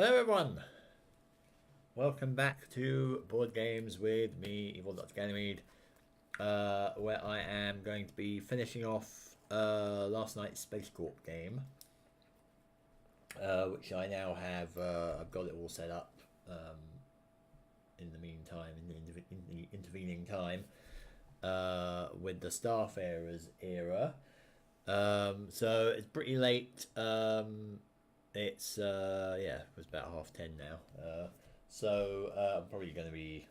Hello everyone! Welcome back to Board Games with me, Evil Dr. Ganymede, where I am going to be finishing off last night's Spacecorp game, which I now have, I've got it all set up in the meantime, in the intervening time, with the Starfarers era. So it's pretty late. It's yeah, it was about 10:30 now. I'm probably going to be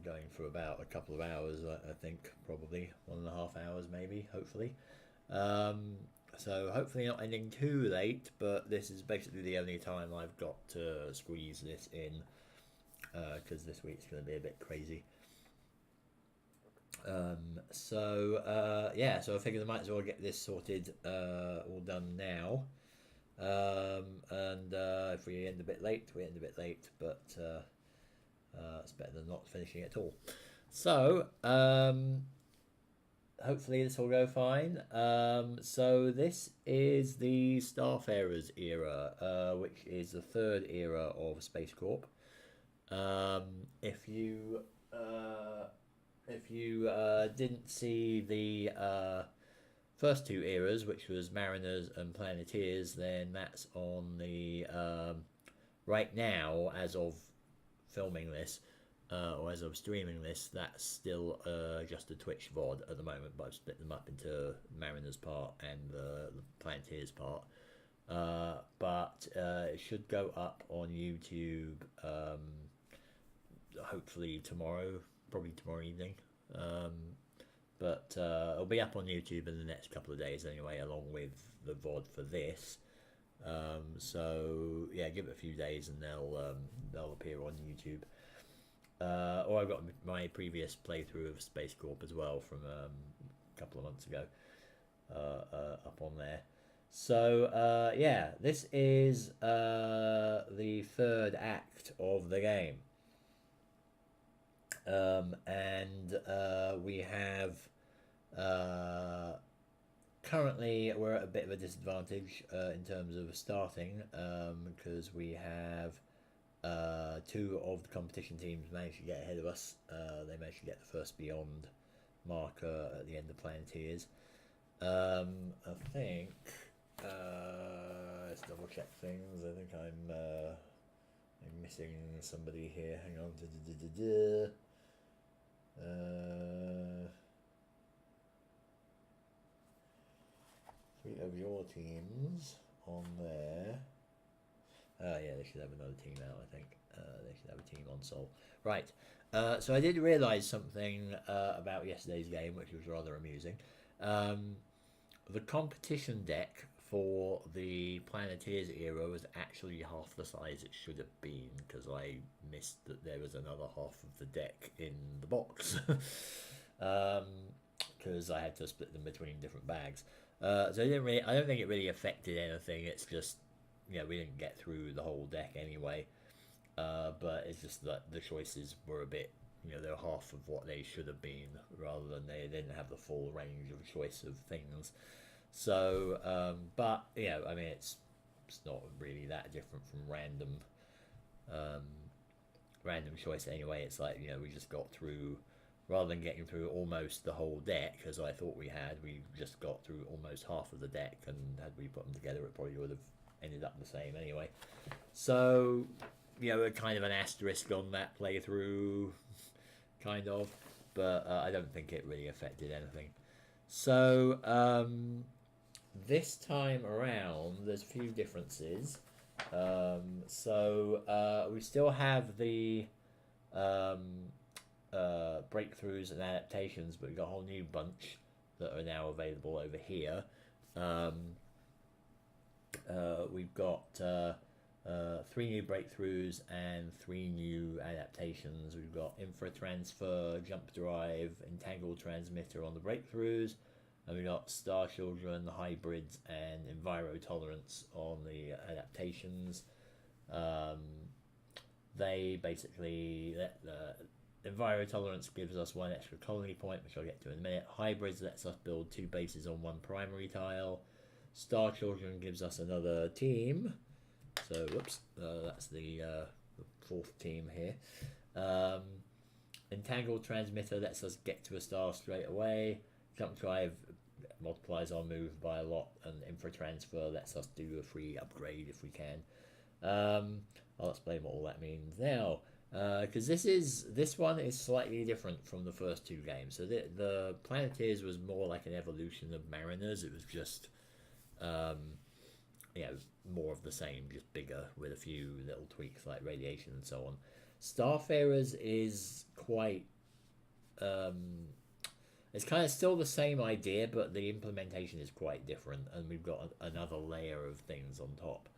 going for about a couple of hours. I think probably 1.5 hours, maybe. Hopefully. So hopefully not ending too late. But this is basically the only time I've got to squeeze this in because this week's going to be a bit crazy. Yeah, so I figured I might as well get this sorted, all done now. If we end a bit late, we end a bit late, but it's better than not finishing it at all. So hopefully this will go fine. So this is the Starfarers era, which is the third era of Spacecorp. If you didn't see the first two eras, which was Mariners and Planeteers, then that's on the right now, as of filming this, or as of streaming this, that's still just a Twitch VOD at the moment, but I've split them up into Mariners part and the Planeteers part. But it should go up on YouTube hopefully tomorrow, probably tomorrow evening. But it'll be up on YouTube in the next couple of days anyway, along with the VOD for this. So yeah, give it a few days and they'll appear on YouTube. Or I've got my previous playthrough of Spacecorp as well from a couple of months ago up on there. So yeah, this is the third act of the game. We have currently we're at a bit of a disadvantage in terms of starting, because we have two of the competition teams managed to get ahead of us. They managed to get the first beyond marker at the end of Planeteers. I think let's double check things. I think I'm missing somebody here. Hang on. Three of your teams on there. Yeah, they should have another team out, I think. They should have a team on Sol. Right. So I did realise something about yesterday's game, which was rather amusing. The competition deck for the Planeteers era was actually half the size it should have been, because I missed that there was another half of the deck in the box. Because I had to split them between different bags. So I don't think it really affected anything. It's just, we didn't get through the whole deck anyway. But it's just that the choices were a bit, they're half of what they should have been, rather than they didn't have the full range of choice of things. So, but I mean, it's not really that different from random choice anyway. It's like, we just got through, rather than getting through almost the whole deck, as I thought we just got through almost half of the deck, and had we put them together, it probably would have ended up the same anyway. So, a kind of an asterisk on that playthrough, kind of, but I don't think it really affected anything. So, this time around, there's a few differences. We still have the breakthroughs and adaptations, but we've got a whole new bunch that are now available over here. We've got 3 new breakthroughs and 3 new adaptations. We've got infra transfer, jump drive, entangled transmitter on the breakthroughs, and we've got star children, hybrids, and enviro tolerance on the adaptations. They basically enviro tolerance gives us 1 extra colony point, which I'll get to in a minute. Hybrids lets us build 2 bases on 1 primary tile. Star Children gives us another team, So whoops, that's the fourth team here. Um, Entangled transmitter lets us get to a star straight away. Jump drive multiplies our move by a lot, and infra transfer lets us do a free upgrade if we can. I'll explain what all that means now, because this one is slightly different from the first two games. So the Planeteers was more like an evolution of Mariners. It was just more of the same, just bigger with a few little tweaks like radiation and so on. Starfarers is quite it's kind of still the same idea, but the implementation is quite different, and we've got another layer of things on top.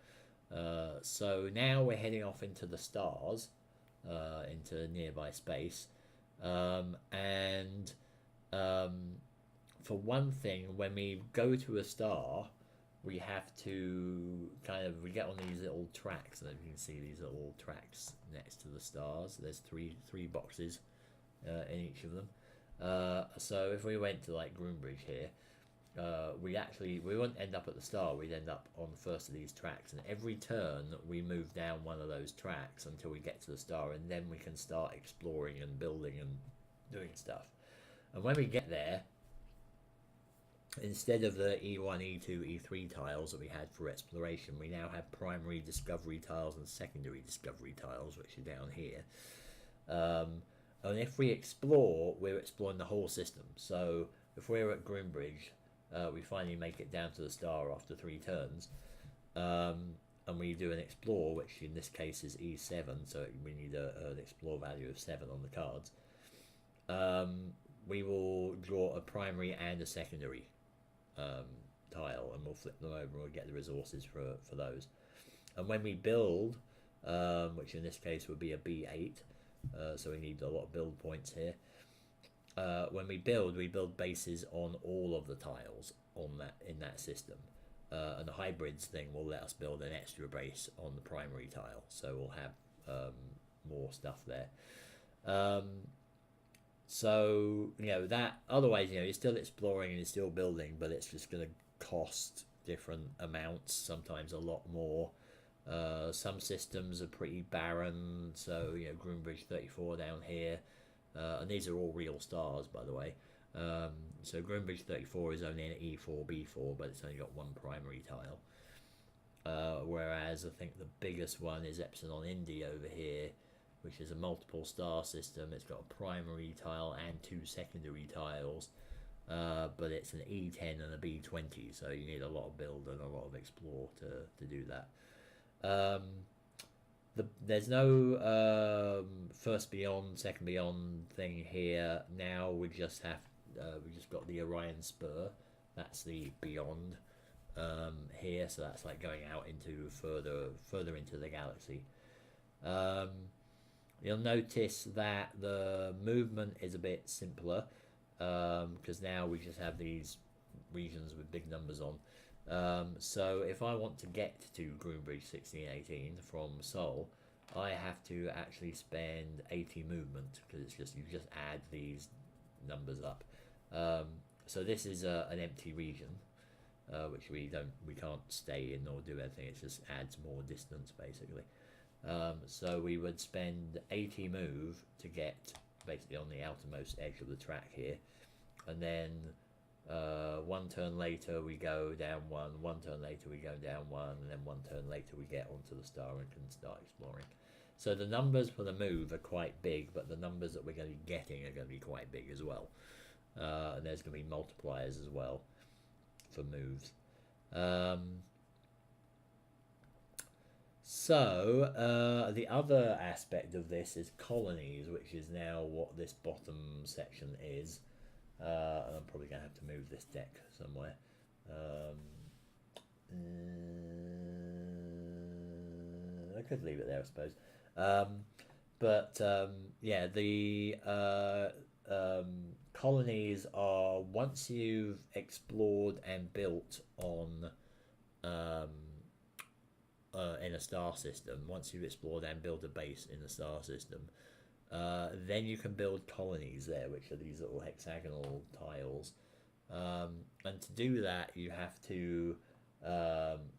So now we're heading off into the stars, into nearby space, and for one thing, when we go to a star, we have to we get on these little tracks, and you can see these little tracks next to the stars. There's three boxes in each of them. So if we went to like Groombridge here, we wouldn't end up at the star. We'd end up on the first of these tracks, and every turn we move down one of those tracks until we get to the star, and then we can start exploring and building and doing stuff. And when we get there, instead of the E1, E2, E3 tiles that we had for exploration, we now have primary discovery tiles and secondary discovery tiles, which are down here. And if we explore, we're exploring the whole system. So if we're at Groombridge, we finally make it down to the star after 3 turns, and we do an explore, which in this case is E7, so we need an explore value of 7 on the cards. We will draw a primary and a secondary tile, and we'll flip them over and we'll get the resources for those. And when we build, which in this case would be a B8, so we need a lot of build points here. When we build bases on all of the tiles in that system, and the hybrids thing will let us build an extra base on the primary tile, so we'll have more stuff there. So that otherwise you're still exploring and you're still building, but it's just going to cost different amounts, sometimes a lot more. Some systems are pretty barren, so Groombridge 34 down here, and these are all real stars, by the way. So Groombridge 34 is only an E4, B4, but it's only got one primary tile. Whereas I think the biggest one is Epsilon Indy over here, which is a multiple star system. It's got a primary tile and 2 secondary tiles, but it's an E10 and a B20, so you need a lot of build and a lot of explore to do that. There's no first beyond, second beyond thing here. Now we just got the Orion Spur. That's the beyond here, so that's like going out into further into the galaxy. You'll notice that the movement is a bit simpler, because now we just have these regions with big numbers on. So if I want to get to Groombridge 1618 from Sol, I have to actually spend 80 movement, because you just add these numbers up. So this is an empty region, which we can't stay in or do anything. It just adds more distance basically. So we would spend 80 move to get basically on the outermost edge of the track here, and then 1 turn later we go down 1 turn later we go down 1, and then 1 turn later we get onto the star and can start exploring. So the numbers for the move are quite big, but the numbers that we're going to be getting are going to be quite big as well. And there's going to be multipliers as well for moves. So the other aspect of this is colonies, which is now what this bottom section is. I'm probably going to have to move this deck somewhere. I could leave it there, I suppose. Yeah, the colonies are, once you've explored and built on in a star system, once you've explored and built a base in the star system, then you can build colonies there, which are these little hexagonal tiles. And to do that, you have to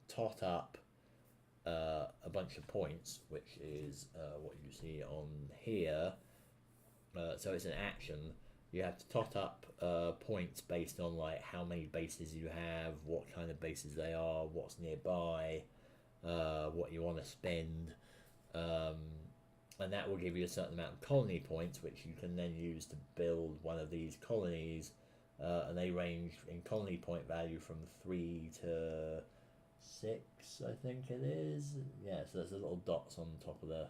tot up a bunch of points, which is what you see on here. So it's an action. You have to tot up points based on like how many bases you have, what kind of bases they are, what's nearby, what you want to spend, and that will give you a certain amount of colony points, which you can then use to build one of these colonies, and they range in colony point value from 3 to 6, I think it is. Yeah, so there's the little dots on top of the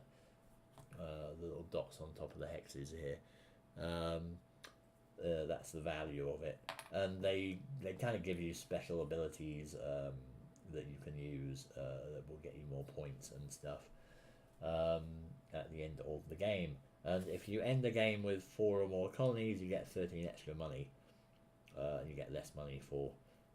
hexes here. That's the value of it, and they kind of give you special abilities that you can use that will get you more points and stuff at the end of the game. And if you end the game with 4 or more colonies, you get 13 extra money, and you get less money for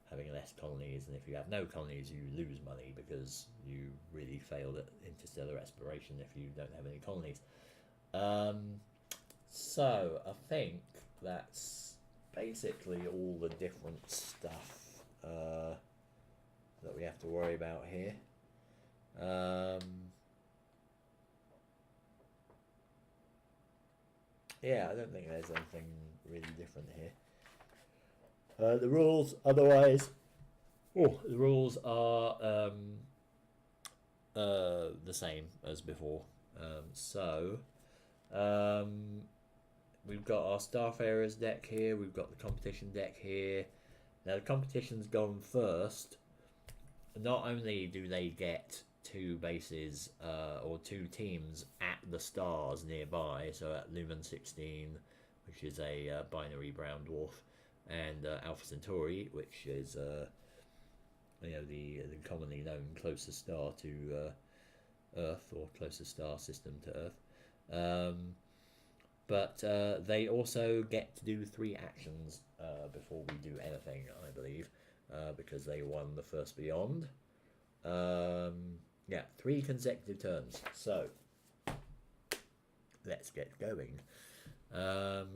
having less colonies, and if you have no colonies, you lose money because you really failed at interstellar exploration if you don't have any colonies. So I think that's basically all the different stuff that we have to worry about here. Yeah, I don't think there's anything really different here. The rules, otherwise, the rules are the same as before. We've got our Starfarers deck here. We've got the competition deck here. Now the competition's gone first. Not only do they get 2 bases or 2 teams at the stars nearby, so at Lumen 16, which is a binary brown dwarf, and Alpha Centauri, which is the commonly known closest star to Earth, or closest star system to Earth. But they also get to do 3 actions before we do anything, I believe, because they won the first Beyond. Yeah, 3 consecutive turns. So let's get going.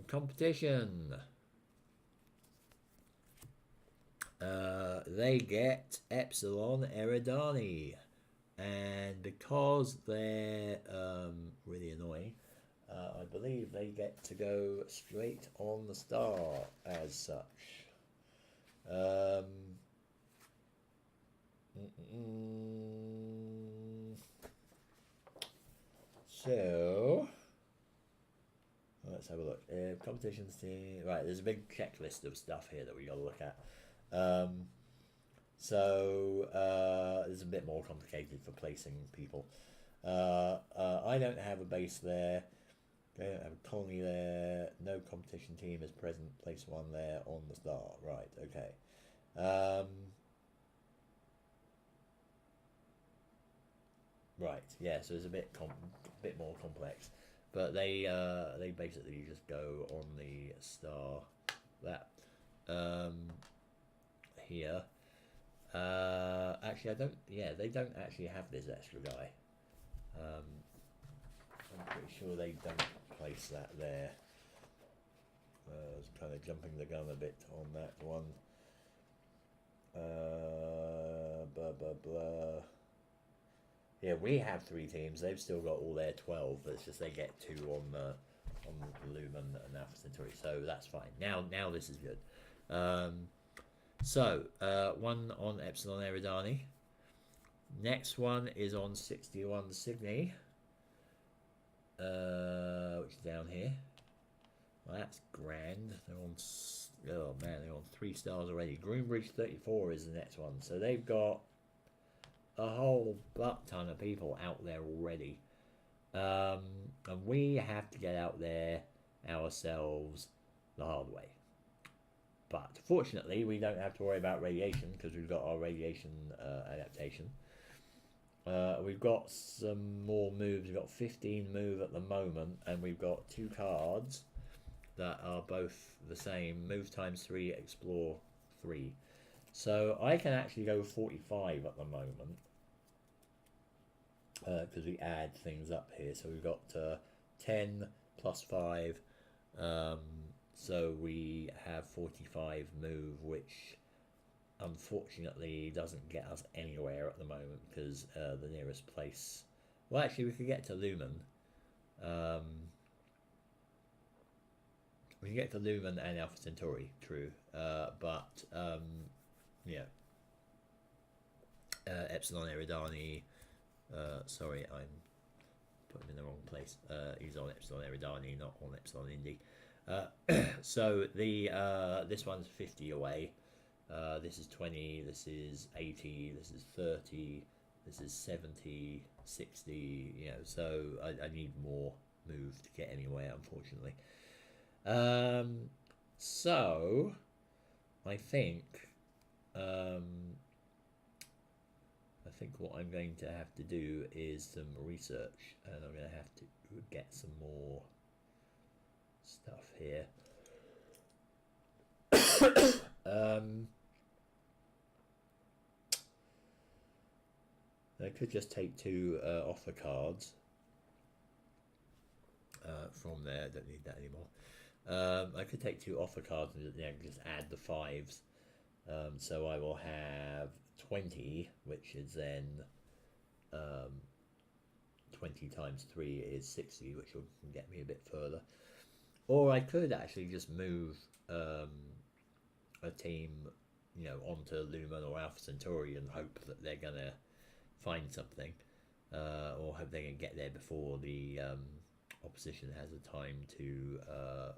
Competition. They get Epsilon Eridani, and because they're really annoying, I believe they get to go straight on the star as such. So let's have a look. Competitions team. Right, there's a big checklist of stuff here that we got to look at. It's a bit more complicated for placing people. I don't have a base there. I don't have a colony there. No competition team is present. Place 1 there on the star. Right, okay. Right, yeah, so it's a bit more complex. But they basically just go on the star that here. Actually, they don't actually have this extra guy. I'm pretty sure they don't place that there. I was kind of jumping the gun a bit on that one. Blah blah blah. Yeah, we have 3 teams. They've still got all their 12. But it's just they get 2 on Lumen and Alpha Centauri. So that's fine. Now this is good. So 1 on Epsilon Eridani. Next one is on 61 Cygni, which is down here. Well, that's grand. They're on 3 stars already. Groombridge 34 is the next one. So they've got a whole butt ton of people out there already. And we have to get out there ourselves the hard way. But fortunately, we don't have to worry about radiation because we've got our radiation adaptation. We've got some more moves. We've got 15 move at the moment, and we've got 2 cards that are both the same. Move times 3, explore 3. So I can actually go 45 at the moment because we add things up here. So we've got 10 plus 5. So we have 45 move, which unfortunately doesn't get us anywhere at the moment because the nearest place. Well, actually, we could get to Lumen. We can get to Lumen and Alpha Centauri, true. But yeah, Epsilon Eridani. Sorry, I'm putting him in the wrong place. He's on Epsilon Eridani, not on Epsilon Indy. So the this one's 50 away. This is 20, this is 80, this is 30, this is 70, 60, you know, so I need more move to get anywhere, unfortunately. So I think what I'm going to have to do is some research, and I'm going to have to get some more stuff here. I could just take 2 offer cards from there. I don't need that anymore. I could take 2 offer cards and just add the 5s. So I will have 20, which is then 20 times 3 is 60, which will get me a bit further. Or I could actually just move a team, you know, onto Lumen or Alpha Centauri and hope that they're gonna find something, or hope they can get there before the opposition has a time to,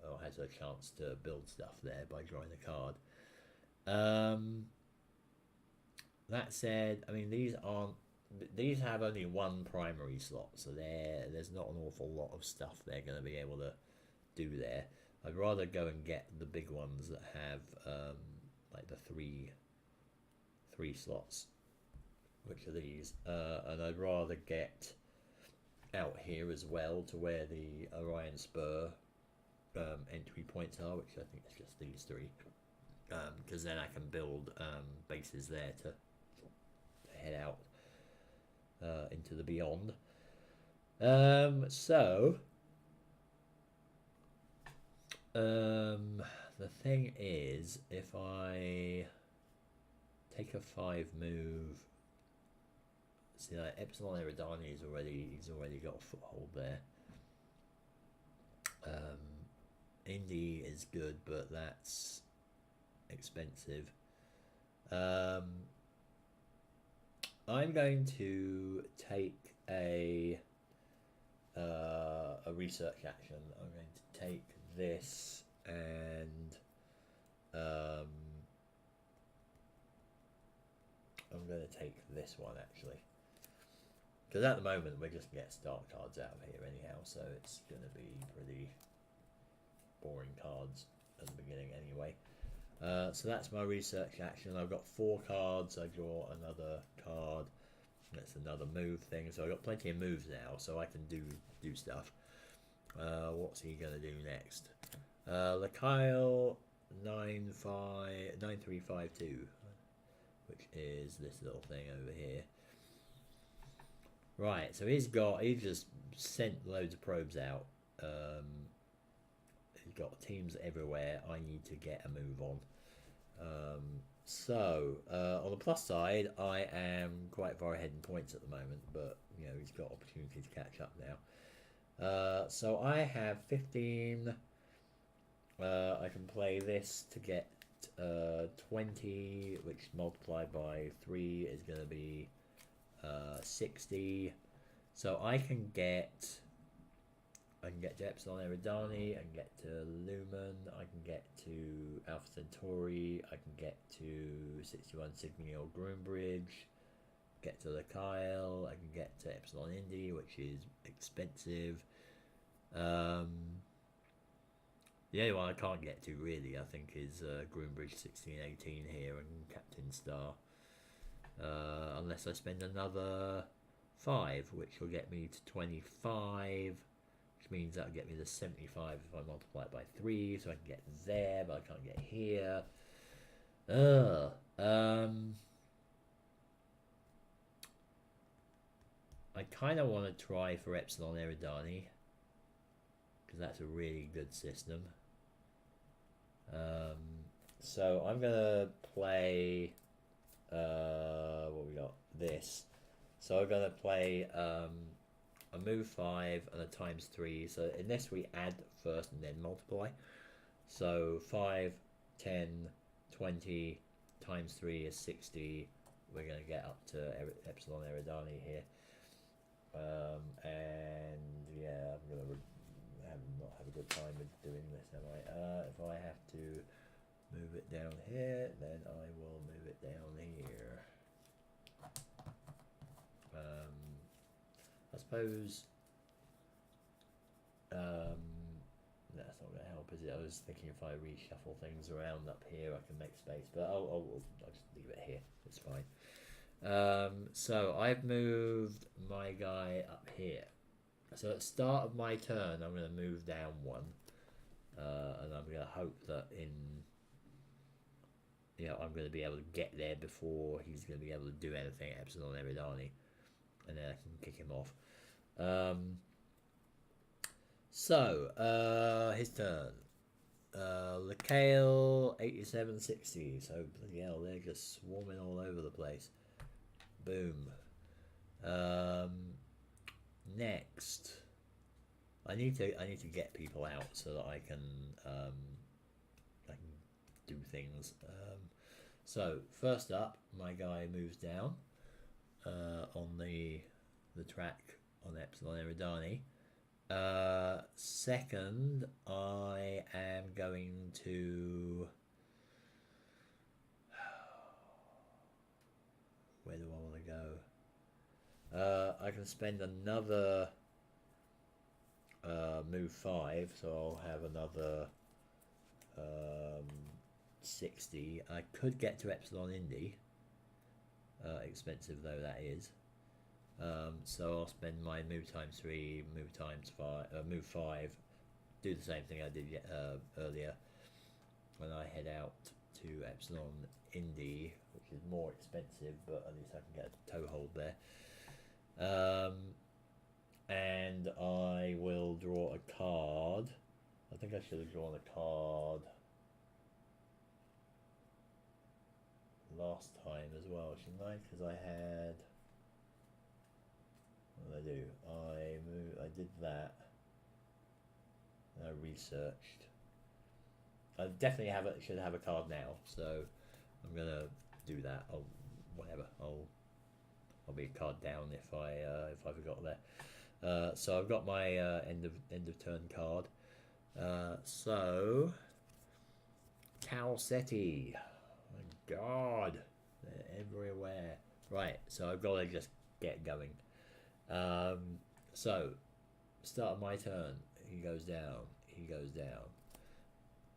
or has a chance to build stuff there by drawing a card. That said, I mean, these have only 1 primary slot, so there's not an awful lot of stuff they're going to be able to do there. I'd rather go and get the big ones that have like the three slots, which are these, and I'd rather get out here as well to where the Orion Spur entry points are, which I think is just these 3, because then I can build bases there to head out into the beyond. The thing is, if I take a 5 move, see, like Epsilon Eridani he's already got a foothold there. Indy is good, but that's expensive. I'm going to take a research action. I'm going to take this and I'm going to take this one actually, because at the moment we're just going to get start cards out of here anyhow, so it's going to be pretty boring cards at the beginning anyway. So that's my research action. I've got 4 cards. I draw another card. That's another move thing. So I've got plenty of moves now, so I can do stuff. What's he gonna do next? Lakyle 9352, which is this little thing over here. Right. So he just sent loads of probes out. He's got teams everywhere. I need to get a move on. On the plus side, I am quite far ahead in points at the moment, but you know, he's got opportunity to catch up now. So I have 15. I can play this to get 20, which multiplied by 3 is going to be 60. So I can get to Epsilon Eridani, I can get to Lumen, I can get to Alpha Centauri, I can get to 61 Cygnial Groombridge, get to Lakyle, I can get to Epsilon Indy, which is expensive. The only one I can't get to really, I think, is Groombridge 1618 here and Captain Star. Unless I spend another 5, which will get me to 25. Which means that'll get me to 75 if I multiply it by 3, so I can get there, but I can't get here. I kind of want to try for Epsilon Eridani, because that's a really good system. So I'm going to play what we got? This. So I'm gonna play a move 5 and a times 3. So in this we add first and then multiply. So 5, 10, 20 times 3 is 60. We're going to get up to Epsilon Eridani here. And yeah, I'm going to not have a good time with doing this, am I? If I have to move it down here, then I will move it down here. I suppose that's not going to help, is it? I was thinking if I reshuffle things around up here, I can make space, but I'll just leave it here. It's fine. So I've moved my guy up here. So at the start of my turn, I'm going to move down 1, and I'm going to hope that I'm going to be able to get there before he's going to be able to do anything at Epsilon Eridani, and then I can kick him off. So his turn. Lekale 8760. So bloody hell, they're just swarming all over the place. Boom. Next, I need to get people out so that I can do things. So first up, my guy moves down on the track on Epsilon Eridani. Second, I am going to... Where do I want to go? I can spend another move 5, so I'll have another 60. I could get to Epsilon Indy, expensive though that is. So I'll spend my move times 3, move times 5, move 5, do the same thing I did earlier when I head out to Epsilon Indy, which is more expensive, but at least I can get a toehold there. And I will draw a card. I think I should have drawn a card last time as well, shouldn't I? Because I had... What did I do? I did that. I researched. I definitely should have a card now, so I'm gonna do that. I'll be a card down if I forgot there. So I've got my end of turn card. So Calcetti. My God, they're everywhere. Right, so I've got to just get going. So start of my turn. He goes down. He goes down.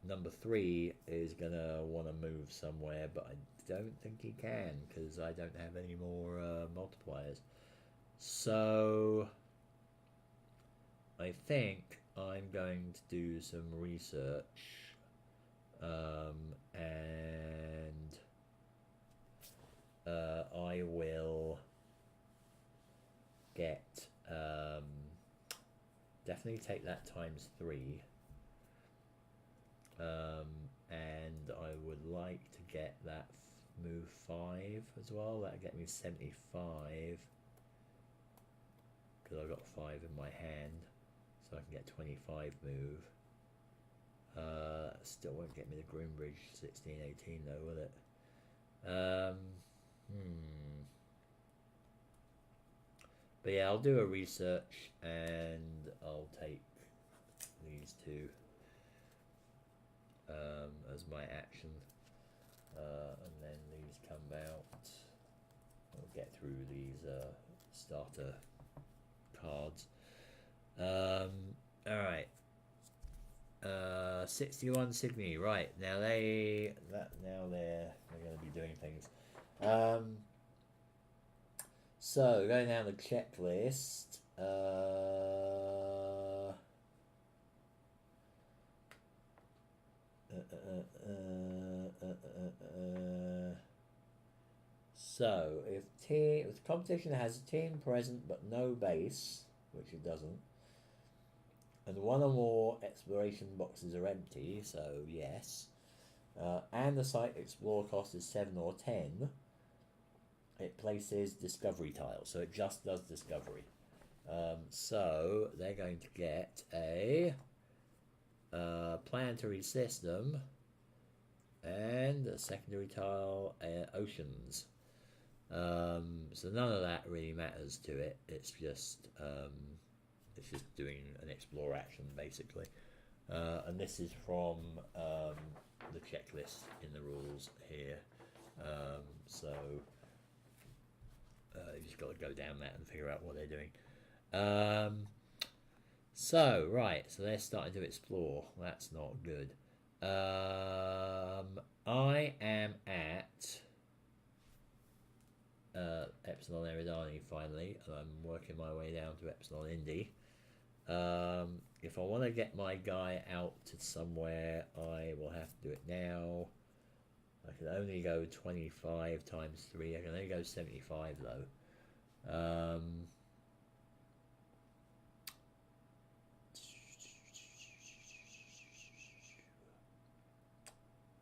Number 3 is gonna want to move somewhere, but I don't think he can because I don't have any more multipliers. So I think I'm going to do some research, and I will get definitely take that times 3. And I would like to get that move 5 as well. That'll get me 75 because I've got 5 in my hand, so I can get 25 move. Still won't get me the Groombridge 1618 though, will it? But yeah, I'll do a research and I'll take these 2 as my action, and then these come out. I'll get through these starter cards. Alright. 61 Sydney. Right, now they're going to be doing things. So going down the checklist. So if the competition has a team present but no base, which it doesn't, and 1 or more exploration boxes are empty, so yes, and the site explore cost is 7 or 10, it places discovery tiles, so it just does discovery. So they're going to get a planetary system and a secondary tile, oceans. So none of that really matters to it. It's just doing an explore action basically. And this is from the checklist in the rules here. So you just got to go down that and figure out what they're doing. So right, so they're starting to explore. That's not good. I am at Epsilon Eridani finally, and I'm working my way down to Epsilon Indy. If I want to get my guy out to somewhere, I will have to do it now. I can only go 25 times 3. I can only go 75 though.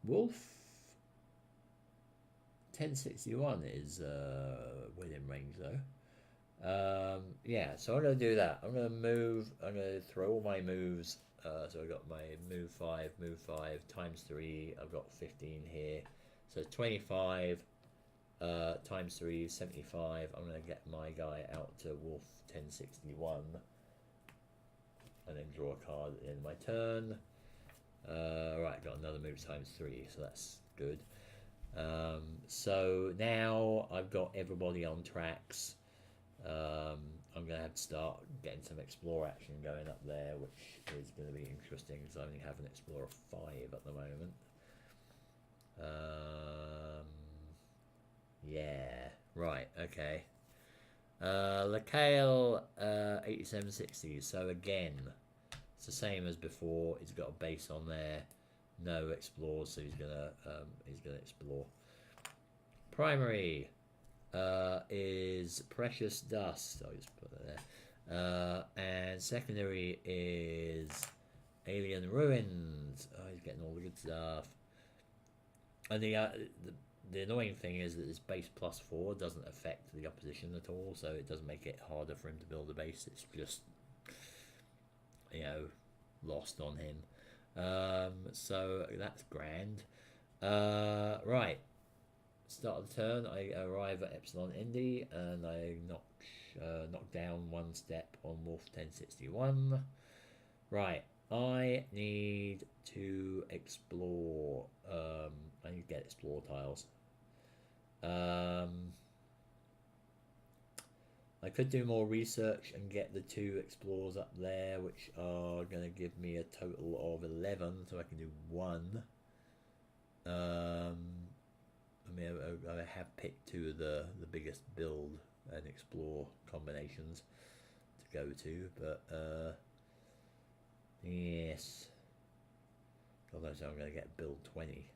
Wolf 1061 is within range though. Yeah, so I'm going to do that. I'm going to move, I'm going to throw all my moves. So I've got my move 5 times 3. I've got 15 here. So 25 times 3 is 75. I'm going to get my guy out to Wolf 1061. And then draw a card at the end of my turn. Right, got another move times 3, so that's good. So now I've got everybody on tracks. I'm going to have to start getting some explore action going up there, which is going to be interesting because I only have an explorer 5 at the moment. Yeah, right, okay. Lacale 8760, so again, it's the same as before. He's got a base on there, no explores, so he's gonna explore. Primary is Precious Dust. I'll just put that there. And secondary is Alien Ruins. Oh, he's getting all the good stuff. And the annoying thing is that this base +4 doesn't affect the opposition at all, so it doesn't make it harder for him to build a base. It's just, you know, lost on him. So that's grand. Right. Start of the turn, I arrive at Epsilon Indy and I knock down 1 step on Wolf 1061. Right, I need to explore. I need to get explore tiles. I could do more research and get the 2 explores up there, which are going to give me a total of 11, so I can do 1. I mean, I have picked 2 of the biggest build and explore combinations to go to, but yes, God knows how I'm going to get build 20.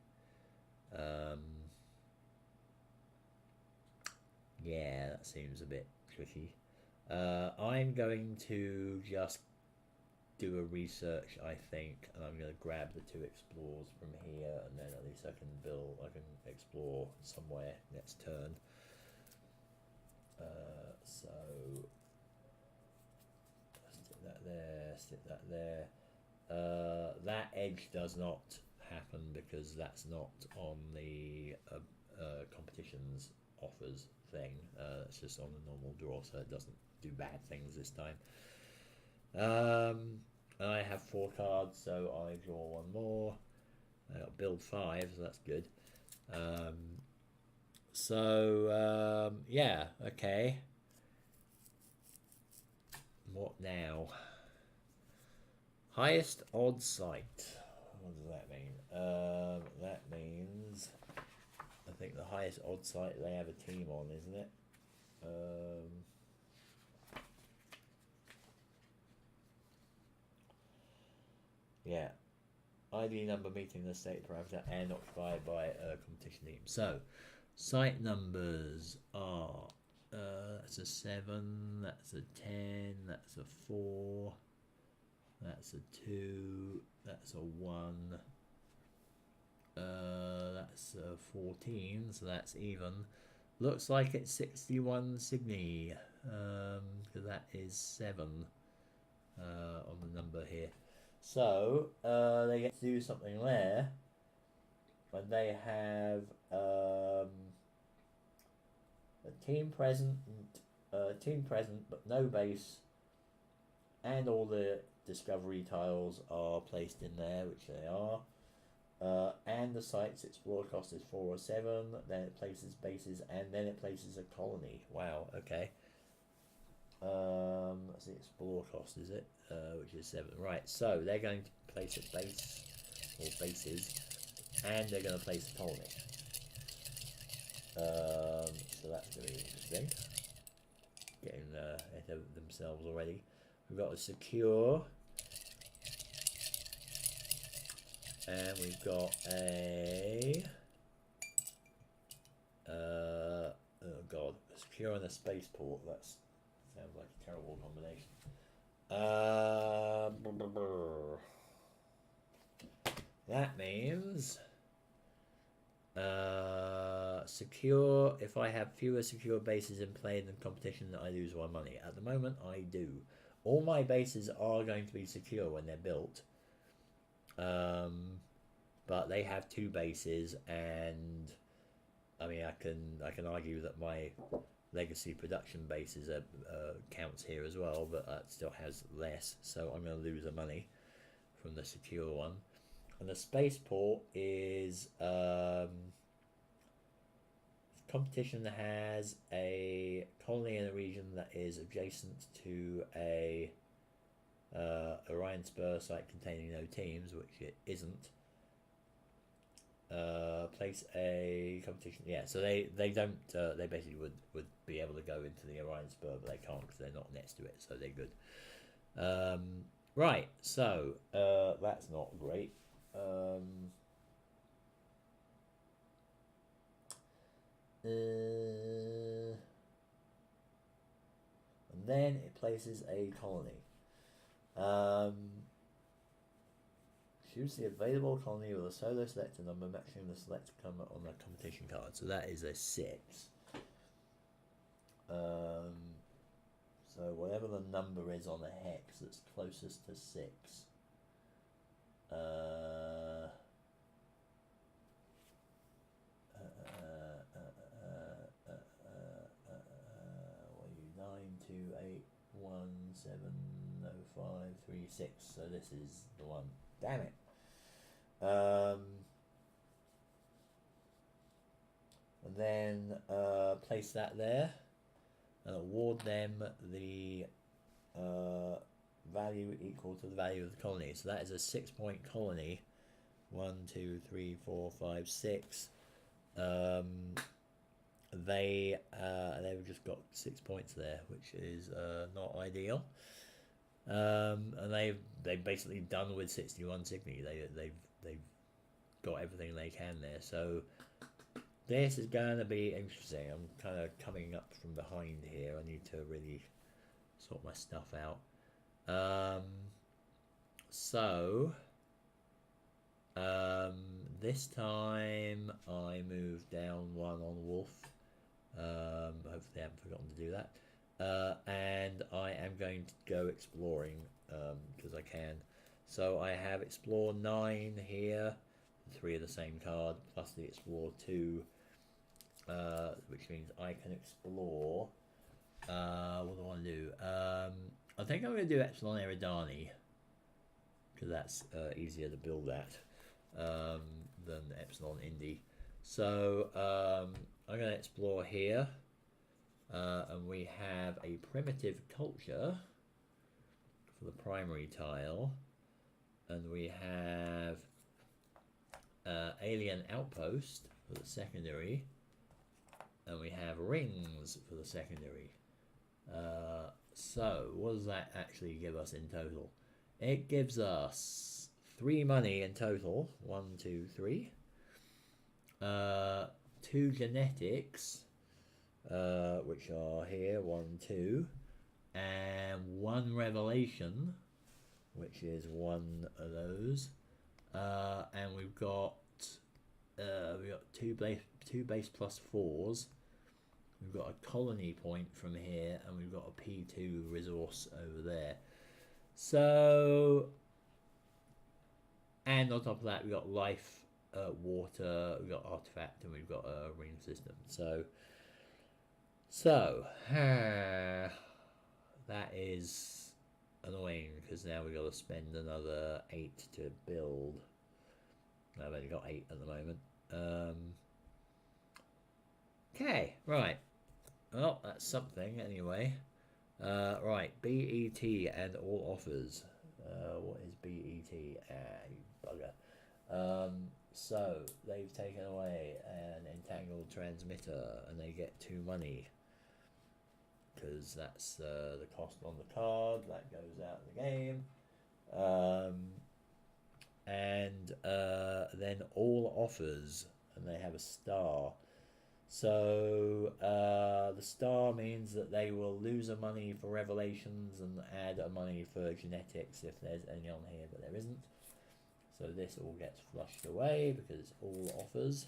Yeah, that seems a bit tricky. I'm going to just do a research, I think, and I'm going to grab the 2 explores from here, and then at least I can explore somewhere next turn. So stick that there, stick that there. That edge does not happen because that's not on the competitions offers thing. It's just on the normal draw, so it doesn't do bad things this time. And I have 4 cards, so I draw 1 more. I got build 5, so that's good. Yeah, okay. What now? Highest odd site. What does that mean? That means I think the highest odd site they have a team on, isn't it? Yeah. ID number meeting the state parameter and occupied by a competition team. So, site numbers are that's a 7, that's a 10, that's a 4, that's a 2, that's a 1, that's a 14, so that's even. Looks like it's 61 Cygni, because that is 7 on the number here. So they get to do something there, and they have a team present, but no base, and all the discovery tiles are placed in there, which they are. And the site's explore cost is 4 or 7. Then it places bases, and then it places a colony. Wow. Okay. That's the explore cost, is it? Which is 7. Right. So they're going to place a base or bases, and they're going to place a colony. So that's going to be interesting. Getting ahead of themselves already. We've got a secure. And we've got a oh god, a secure and a spaceport. That sounds like a terrible combination. That means secure. If I have fewer secure bases in play than competition, I lose 1 money. At the moment, I do. All my bases are going to be secure when they're built. But they have 2 bases, and I mean, I can argue that my legacy production bases counts here as well, but that still has less, so I'm going to lose the money from the secure one. And the spaceport is competition has a colony in a region that is adjacent to a Orion Spur site containing no teams, which it isn't. Place a competition. Yeah, so they don't. They basically would be able to go into the Orion Spur, but they can't because they're not next to it, so they're good. Right, so that's not great. And then it places a colony. Choose the available colony with a solo selector number matching the select number on the competition card. So that is a 6. So whatever the number is on the hex that's closest to 6. What are you? 9, 2, 8, 1, 7, 0, 5, 3, 6. So this is the one. Damn it. And then place that there and award them the value equal to the value of the colony. So that is a 6-point colony. 1, 2, 3, 4, 5, 6. They've just got 6 points there, which is not ideal. And they've basically done with 61 Cygni. They've got everything they can there. So this is going to be interesting. I'm kind of coming up from behind here. I need to really sort my stuff out. This time I move down 1 on Wolf. Hopefully I haven't forgotten to do that. And I am going to go exploring because I can. So I have Explore 9 here, 3 of the same card, plus the Explore 2, which means I can explore. What do I want to do? I think I'm going to do Epsilon Eridani, because that's easier to build at than Epsilon Indy. So I'm going to explore here. And we have a primitive culture for the primary tile, and we have alien outpost for the secondary, and we have rings for the secondary. So what does that actually give us in total? It gives us 3 money in total. 1, 2, 3. 2 genetics, which are here, 1, 2, and 1 revelation, which is 1 of those, and we've got 2 base plus 4s, We've got a colony point from here, and we've got a P2 resource over there. So, and on top of that, we've got life, water, we've got artifact, and we've got a ring system. So that is annoying because now we've got to spend another 8 to build. I've only got 8 at the moment. Okay, right. Well, that's something anyway. Right, BET and all offers. What is BET? You bugger. So they've taken away an entangled transmitter, and they get 2 money because that's the cost on the card that goes out of the game. And then all offers, and they have a star. So the star means that they will lose a money for revelations and add a money for genetics if there's any on here, but there isn't. So this all gets flushed away because it's all offers.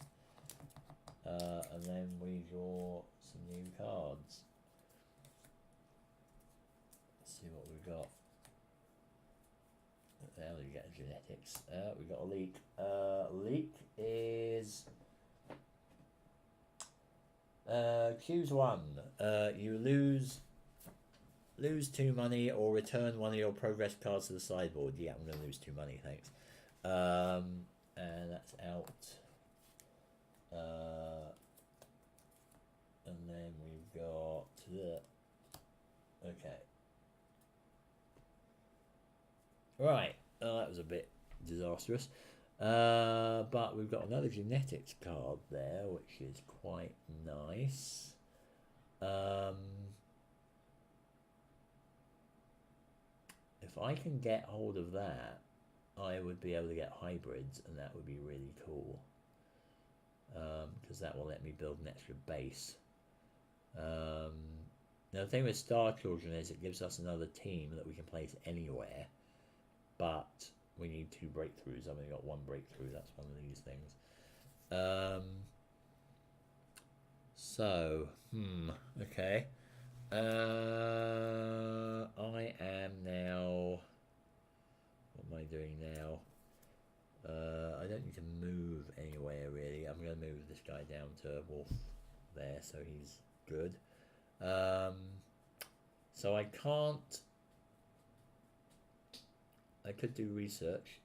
And then we draw some new cards. Let's see what we've got. Now you get genetics. We've got a leak. Leak is choose one. You lose 2 money or return one of your progress cards to the sideboard. Yeah, I'm going to lose 2 money, thanks. And that's out. And then we've got okay. Right. That was a bit disastrous. But we've got another genetics card there, which is quite nice. If I can get hold of that, I would be able to get hybrids, and that would be really cool. Because that will let me build an extra base. Now the thing with Star Children is it gives us another team that we can place anywhere, but we need 2 breakthroughs. I've only got 1 breakthrough. That's one of these things. Okay. I am now. What am I doing now? I don't need to move anywhere really. I'm going to move this guy down to Wolf there, so he's good. So I can't. I could do research.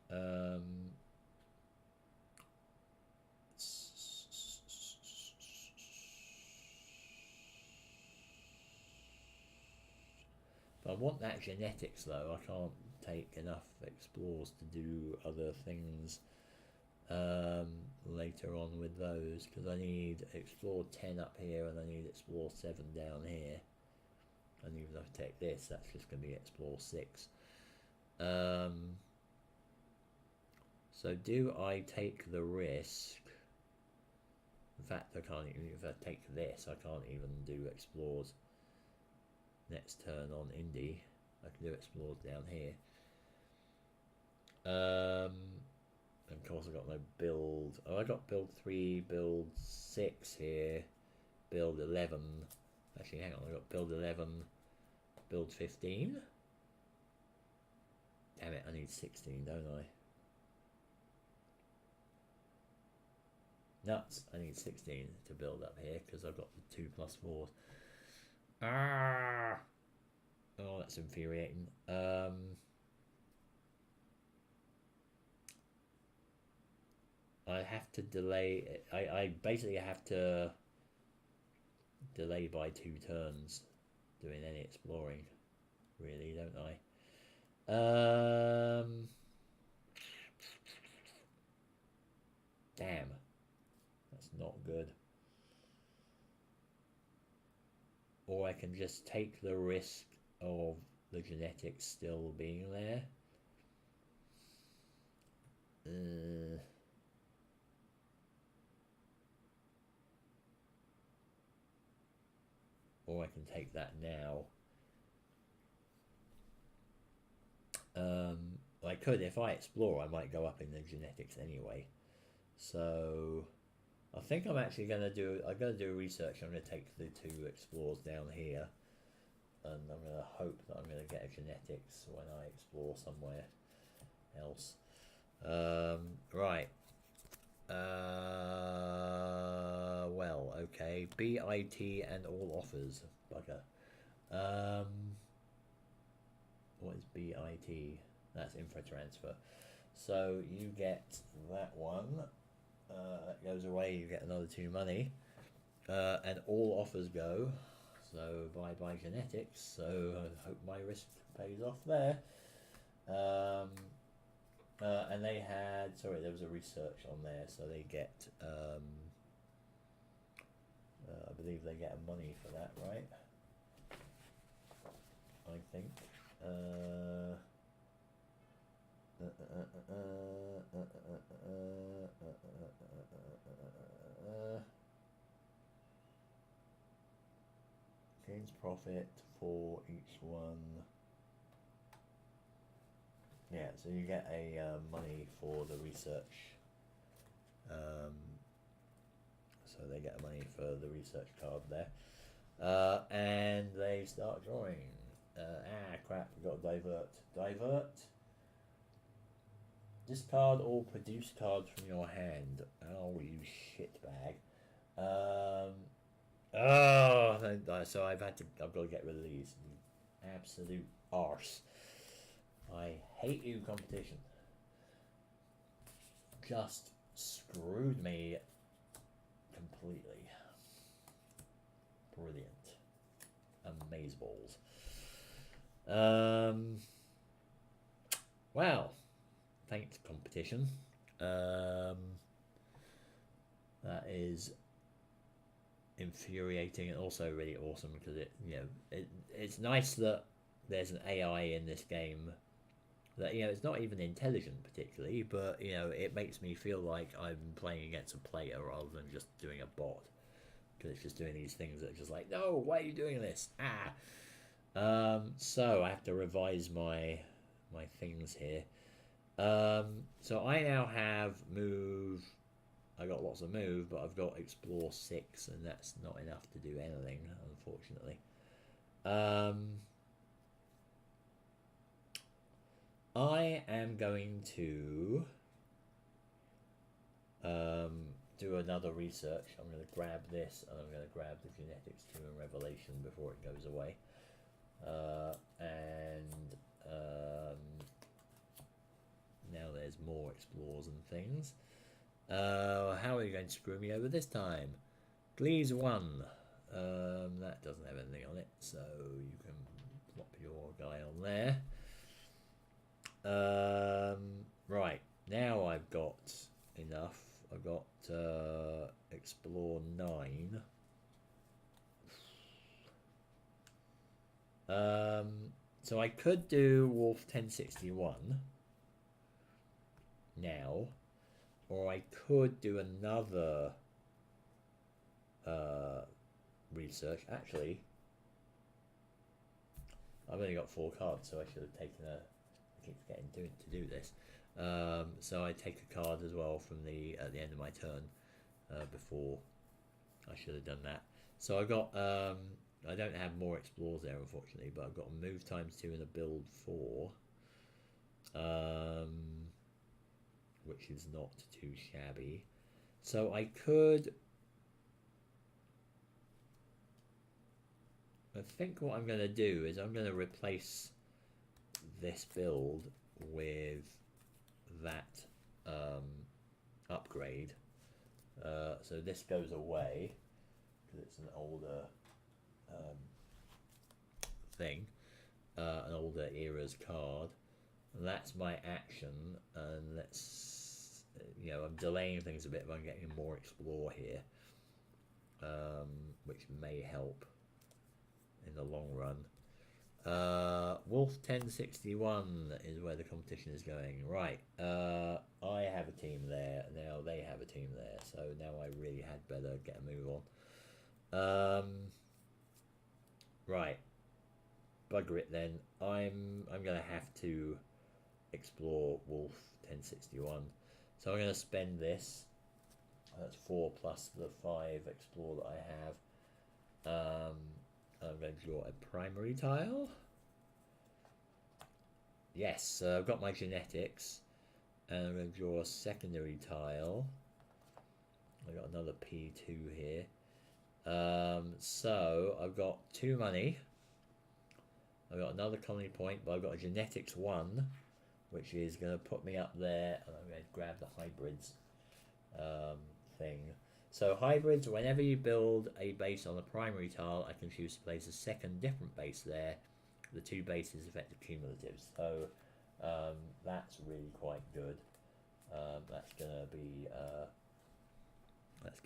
But I want that genetics though. I can't take enough explores to do other things later on with those, because I need explore 10 up here and I need explore 7 down here. And even if I take this, that's just going to be explore 6. So do I take the risk? In fact, I can't even, if I take this, I can't even do explores next turn on Indie. I can do explores down here. And of course I got no build. Oh, I got build 3, build 6 here, build 11. Actually, hang on, I got build 11, build 15. Damn it, I need 16, don't I? Nuts, I need 16 to build up here because I've got the 2+4s. Ah! Oh, that's infuriating. I have to delay. I basically have to delay by 2 turns doing any exploring, really, don't I? Damn, that's not good. Or I can just take the risk of the genetics still being there. Or I can take that now. I could, if I explore, I might go up in the genetics anyway. So I think I'm actually gonna do. I'm gonna do research. I'm gonna take the 2 explorers down here, and I'm gonna hope that I'm gonna get a genetics when I explore somewhere else. Right. Well, okay. BIT and all offers. Bugger. What is BIT? That's infra transfer. So you get that one. That goes away. You get another 2 money. And all offers go. So bye genetics. So I hope my risk pays off there. And they had, sorry, there was a research on there, so they get, I believe they get money for that, right? I think. Gains profit for each one. Yeah, so you get a money for the research. So they get money for the research card there. And they start drawing. Crap, we've got to divert. Divert. Discard all produce cards from your hand. Oh, you shitbag. So I've got to get rid of these. You absolute arse. I hate you, competition. Just screwed me completely. Brilliant. Amazeballs. Wow. Thanks, competition. That is infuriating and also really awesome because it's nice that there's an AI in this game that it's not even intelligent particularly, but it makes me feel like I'm playing against a player rather than just doing a bot, because it's just doing these things that are just like, no, why are you doing this? So I have to revise my things here. So I now have move. I got lots of move, but I've got explore 6, and that's not enough to do anything, unfortunately. I am going to do another research. I'm going to grab this, and I'm going to grab the genetics 2 and revelation before it goes away. Now there's more explores and things. How are you going to screw me over this time? Glees 1. That doesn't have anything on it, so you can plop your guy on there. Right, now I've got enough. I've got explore 9. So I could do Wolf 1061 now, or I could do another research. Actually, I've only got 4 cards, so I should have taken a. I keep forgetting to do this. So I take a card as well from at the end of my turn before. I should have done that. So I got. I don't have more explores there, unfortunately, but I've got a move times 2 and a build 4. Which is not too shabby. So I could. I think what I'm going to do is I'm going to replace this build with that upgrade. So this goes away because it's an older thing, an older era's card. And that's my action, and let's, I'm delaying things a bit, but I'm getting more explore here, which may help in the long run. Wolf 1061 is where the competition is going. Right, I have a team there, now they have a team there, so now I really had better get a move on. Right, bugger it then. I'm gonna have to explore Wolf 1061. So I'm going to spend this That's 4 plus the 5 explore that I have. I'm going to draw a primary tile. Yes, I've got my genetics. And I'm going to draw a secondary tile. I've got another P2 here. So I've got 2 money. I've got another colony point, but I've got a genetics 1, which is going to put me up there. And I'm going to grab the hybrids thing. So hybrids, whenever you build a base on a primary tile, I can choose to place a second different base there. The 2 bases affect the cumulatives. So that's really quite good. That's gonna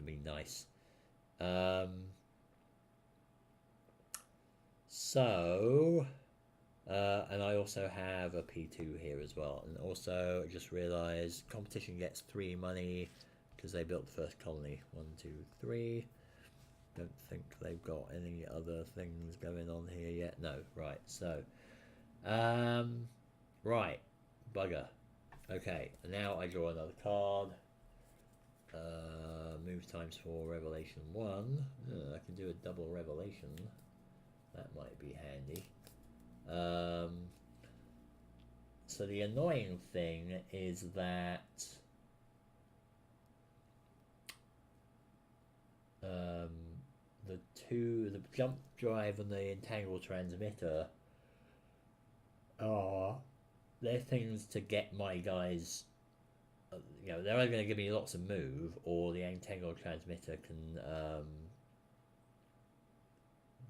be nice. And I also have a P2 here as well. And also, I just realised competition gets 3 money because they built the first colony. 1, 2, 3. Don't think they've got any other things going on here yet. No, right. So, right, bugger. Okay, now I draw another card. Move times 4, revelation 1. I can do a double revelation. That might be handy. So the annoying thing is that the jump drive and the entangled transmitter they're things to get my guys. They're either going to give me lots of move, or the entangled transmitter can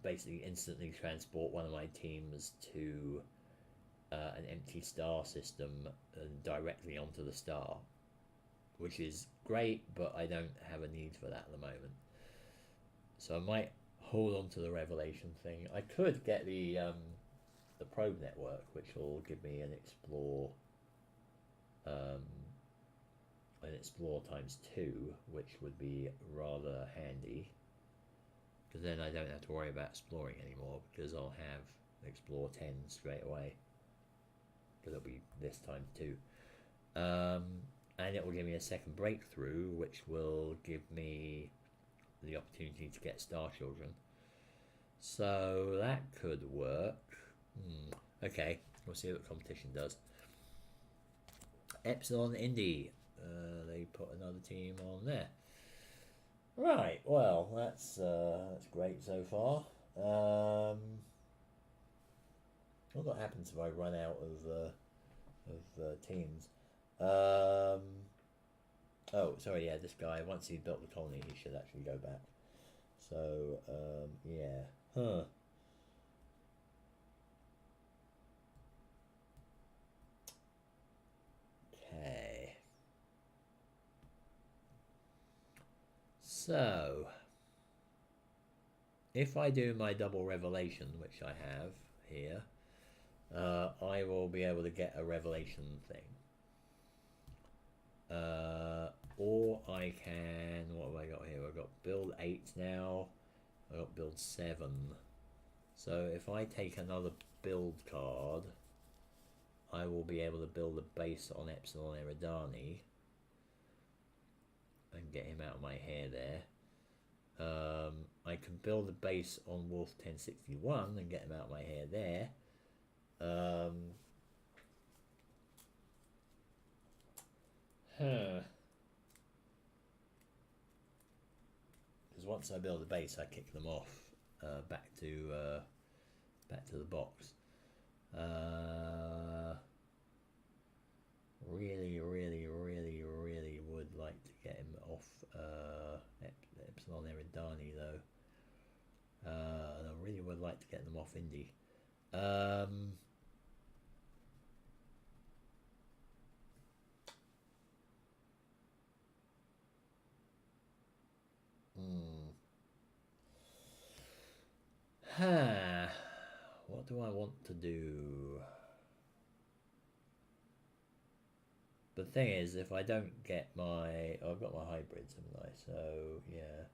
basically instantly transport one of my teams to an empty star system and directly onto the star, which is great, but I don't have a need for that at the moment. So I might hold on to the revelation thing. I could get the probe network, which will give me an explore times 2, which would be rather handy, because then I don't have to worry about exploring anymore, because I'll have explore 10 straight away, because it'll be this times 2. And it will give me a second breakthrough, which will give me the opportunity to get Star Children. So that could work. Okay, we'll see what the competition does. Epsilon Indy. They put another team on there. Right, well, that's great so far. What happens if I run out of teams? Oh, sorry, yeah, this guy, once he built the colony, he should actually go back. So, yeah. Okay. So, if I do my double revelation, which I have here, I will be able to get a revelation thing. Or I can, what have I got here? I've got build 8 now. I've got build 7. So if I take another build card, I will be able to build a base on Epsilon Eridani and get him out of my hair there. I can build a base on Wolf 1061 and get him out of my hair there. Because once I build a base, I kick them off back to the box. Really would like to get him off Epsilon Eridani though. And I really would like to get them off Indy. What do I want to do? The thing is, if I don't get my... I've got my hybrids, haven't I? So, yeah.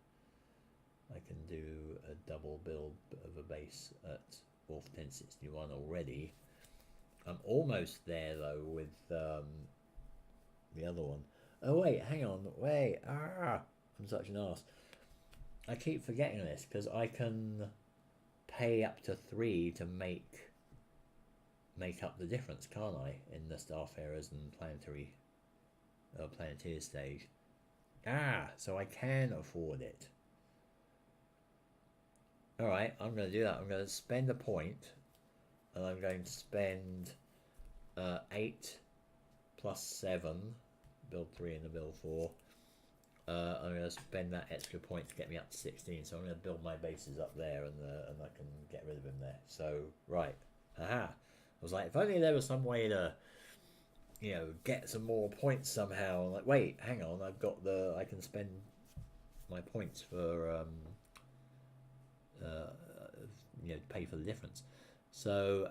I can do a double build of a base at Wolf 1061 already. I'm almost there, though, with the other one. Oh wait, hang on, wait. I'm such an ass. I keep forgetting this because I can pay up to 3 to make up the difference, can't I? In the Starfarers and Planeteer stage. So I can afford it. Alright, I'm going to do that. I'm going to spend a point, and I'm going to spend 8 plus 7, build 3 and the build 4. I'm going to spend that extra point to get me up to 16, so I'm going to build my bases up there, and I can get rid of him there. So, right. I was like, if only there was some way to, get some more points somehow. I'm like, wait, hang on, I can spend my points for, pay for the difference. So,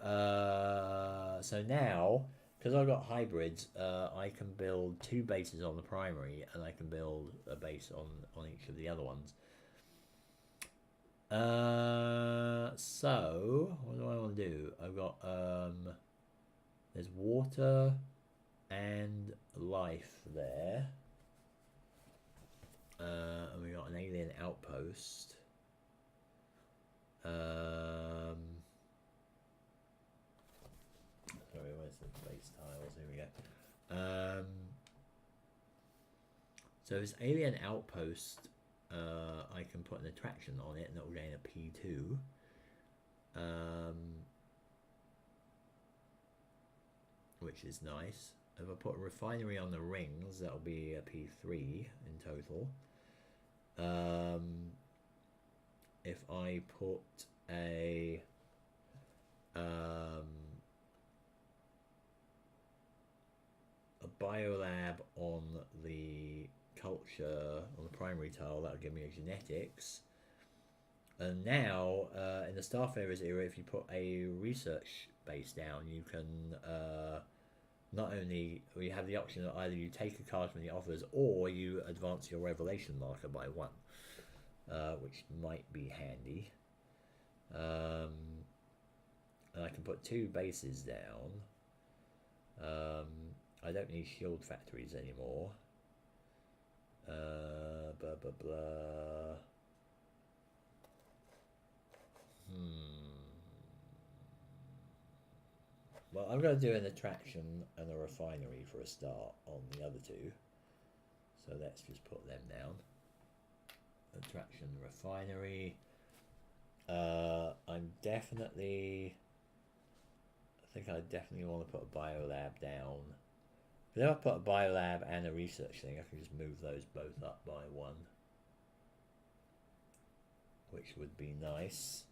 so now, because I've got hybrids, I can build 2 bases on the primary, and I can build a base on each of the other ones. So what do I want to do? I've got there's water and life there, and we got an alien outpost. Sorry, where's the base tiles? Here we go. So this alien outpost, I can put an attraction on it, and it will gain a P2. Which is nice. If I put a refinery on the rings, that'll be a P3 in total. If I put a biolab on the culture, on the primary tile, that'll give me a genetics. And now, in the Starfarers era, if you put a research base down, you can not only, you have the option that either you take a card from the offers, or you advance your revelation marker by 1, which might be handy. And I can put 2 bases down. I don't need shield factories anymore. Blah blah blah. Well, I'm going to do an attraction and a refinery for a start on the other 2. So let's just put them down. Attraction, refinery. I think I definitely want to put a biolab down. But if I put a biolab and a research thing, I can just move those both up by 1. Which would be nice.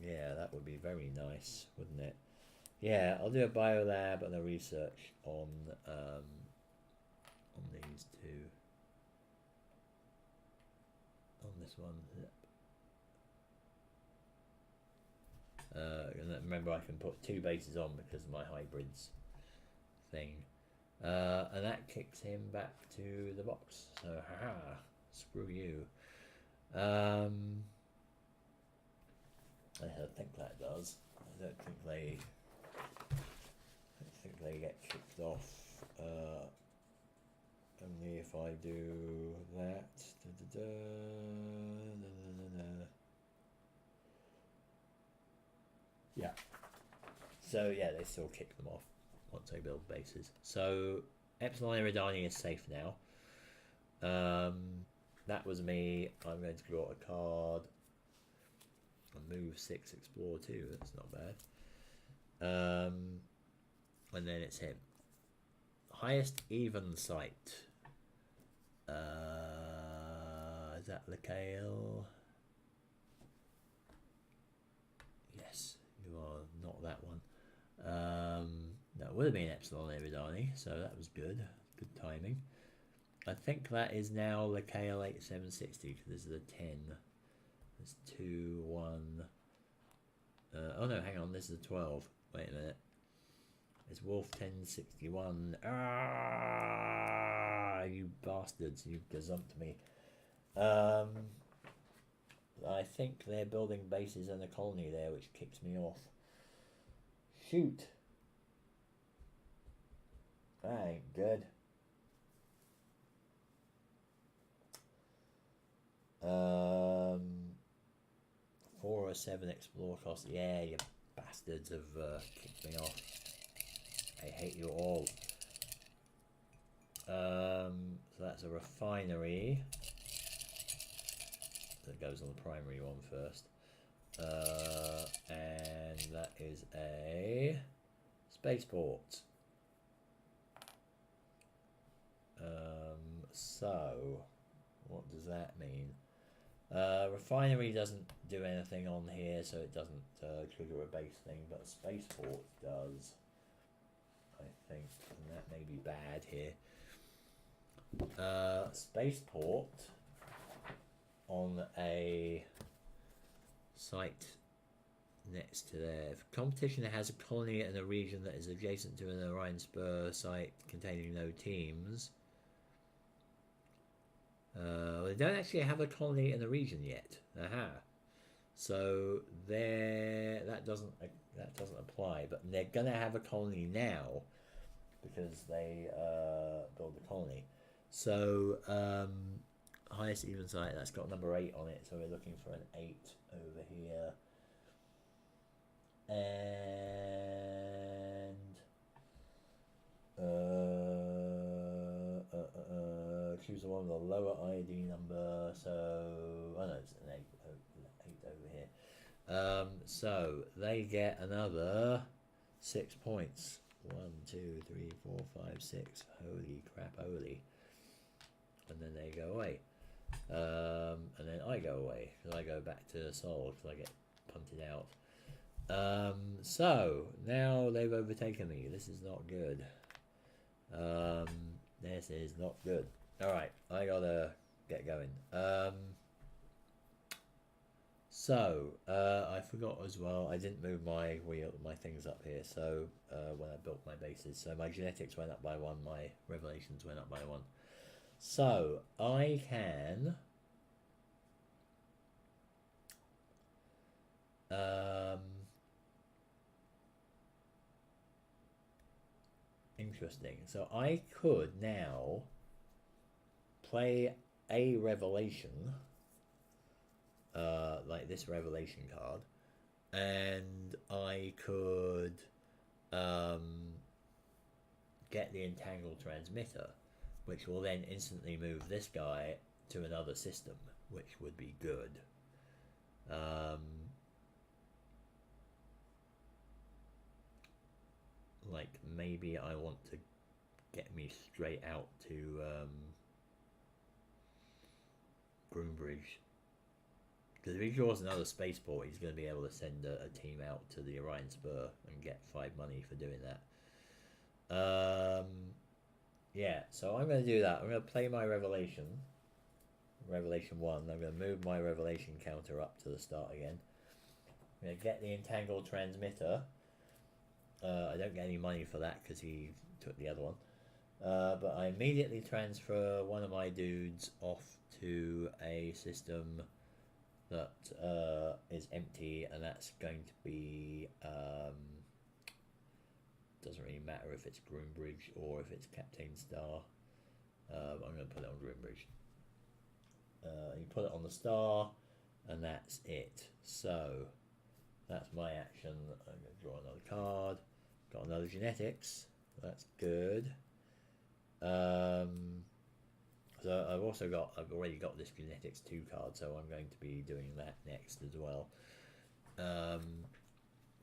Yeah, that would be very nice, wouldn't it? Yeah, I'll do a biolab and a research on these 2. On this one. And remember, I can put 2 bases on because of my hybrids thing. And that kicks him back to the box. So, haha, screw you. I think that does. I don't think they get kicked off. Only if I do that. Yeah. So yeah, they still kick them off once they build bases. So Epsilon Eridani is safe now. That was me. I'm going to draw a card. Move 6, explore 2. That's not bad. And then it's him. Highest even sight. Is that Lekale? Yes, you are not that one. That would have been Epsilon Eridani, so that was good. Good timing. I think that is now Lekale 8760 because this is a 10. There's 2, 1. Oh no, hang on, this is a 12. Wait a minute. It's Wolf 1061. You bastards, you gazumped me. I think they're building bases in a colony there, which kicks me off. Shoot. That ain't good. 407 explore cost. Yeah, you bastards have kicked me off. I hate you all. So that's a refinery. That goes on the primary one first. And that is a spaceport. So what does that mean? Refinery doesn't do anything on here, so it doesn't trigger a base thing, but spaceport does, I think, and that may be bad here. Spaceport on a site next to there. If competition has a colony in a region that is adjacent to an Orion Spur site containing no teams. They don't actually have a colony in the region yet. Aha. So there, that doesn't apply. But they're gonna have a colony now because they build the colony. So highest even site, that's got number 8 on it. So we're looking for an 8 over here. And choose the one with a lower ID number. So oh no, it's an 8 over here. So they get another 6 points. 1, 2, 3, 4, 5, 6. Holy crap, holy! And then they go away. And then I go away because I go back to Sol because I get punted out. So now they've overtaken me. This is not good. This is not good. Alright, I gotta get going. I forgot as well, I didn't move my things up here, so when I built my bases. So my genetics went up by 1, my revelations went up by 1. So I can interesting. So I could now play a revelation, like this revelation card, and I could get the entangled transmitter, which will then instantly move this guy to another system, which would be good. Like maybe I want to get me straight out to Groombridge, because if he draws another spaceport, he's going to be able to send a team out to the Orion Spur and get 5 money for doing that. Yeah, so I'm going to do that. I'm going to play my Revelation 1. I'm going to move my Revelation counter up to the start again. I'm going to get the entangled transmitter. I don't get any money for that because he took the other one. But I immediately transfer one of my dudes off to a system that is empty, and that's going to be doesn't really matter if it's Groombridge or if it's Captain Star. I'm going to put it on Groombridge. You put it on the Star, and that's it. So that's my action. I'm going to draw another card. Got another genetics. That's good. So I've already got this genetics 2 card, so I'm going to be doing that next as well.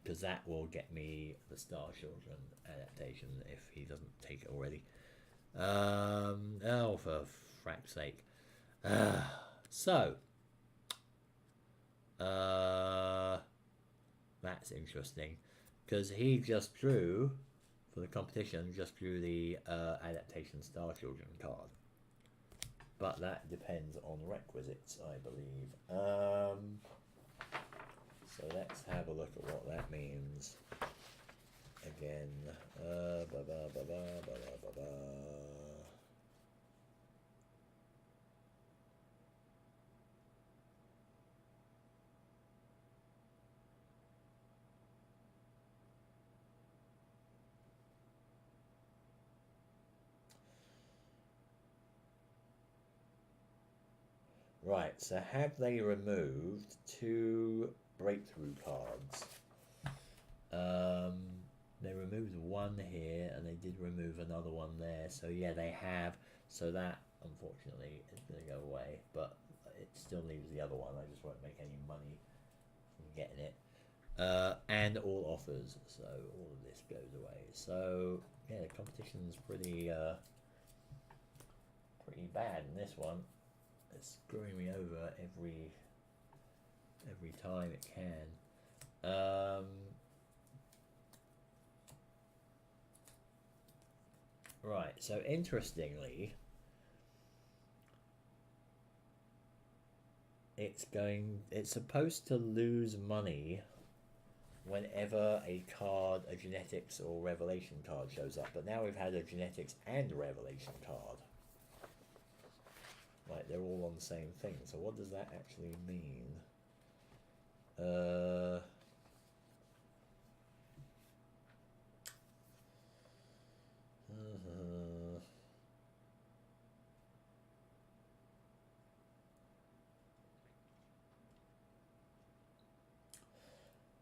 Because that will get me the Star Children adaptation if he doesn't take it already. Oh, for frack's sake. That's interesting, because he just drew, for the competition, the adaptation Star Children card. But that depends on requisites, I believe. So let's have a look at what that means. Again, Right, so have they removed 2 breakthrough cards? They removed one here, and they did remove another one there. So yeah, they have. So that, unfortunately, is going to go away. But it still leaves the other one. I just won't make any money from getting it. And all offers. So all of this goes away. So yeah, the competition's pretty bad in this one. It's screwing me over every time it can. Right, so interestingly, it's supposed to lose money whenever a genetics or revelation card shows up, but now we've had a genetics and revelation card. Like, they're all on the same thing, so what does that actually mean?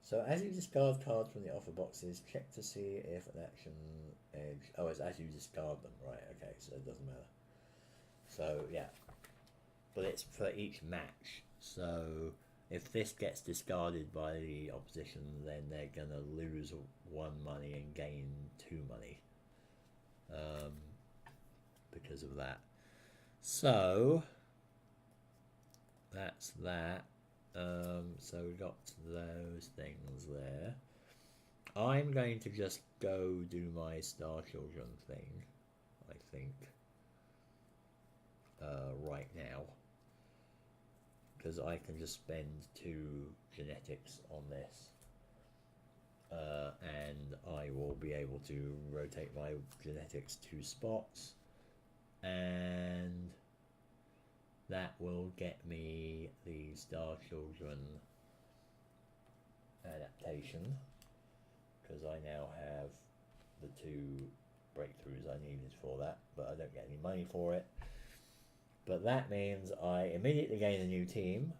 So as you discard cards from the offer boxes, check to see if an action edge... Oh, it's as you discard them, right, okay, so it doesn't matter. So, yeah. But it's for each match, so if this gets discarded by the opposition, then they're going to lose 1 money and gain 2 money. Because of that. So, that's that. So we got those things there. I'm going to just go do my Star Children thing, I think, right now, because I can just spend 2 genetics on this, and I will be able to rotate my genetics 2 spots, and that will get me the Star Children adaptation, because I now have the 2 breakthroughs I needed for that, but I don't get any money for it. But that means I immediately gain a new team,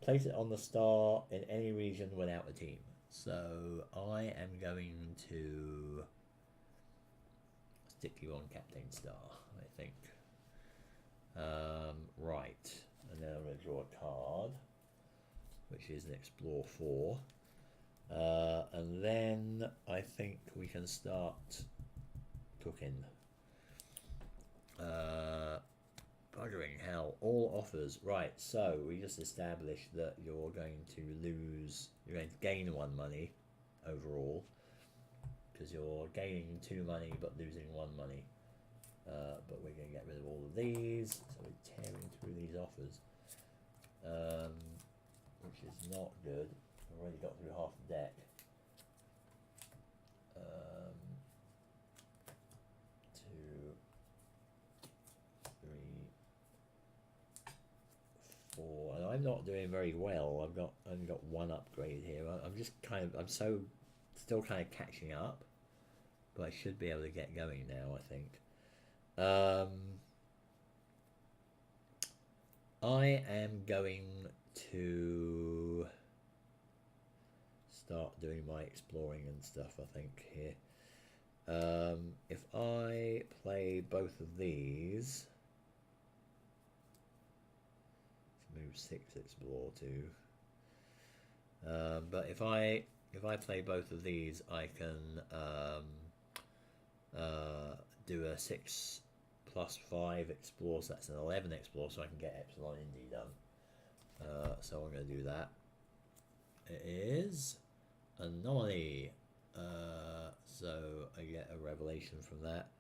place it on the star in any region without a team. So I am going to stick you on Captain Star, I think. Right, and then I'm going to draw a card, which is an Explore 4. And then I think we can start cooking. Buggering hell, all offers. Right, so we just established that you're going to gain 1 money overall, because you're gaining 2 money but losing 1 money. But we're going to get rid of all of these, so we're tearing through these offers, which is not good. I've already got through half the deck. 2, 3, 4, and I'm not doing very well. I've only got 1 upgrade here. I'm still kind of catching up, but I should be able to get going now, I think. I am going to start doing my exploring and stuff, I think, here. If I play both of these, move 6, explore 2. But if I play both of these, I can do a 6 plus 5 explore, so that's an 11 explore, so I can get Epsilon Indy done. So I'm going to do that. It is Anomaly, so I get a revelation from that,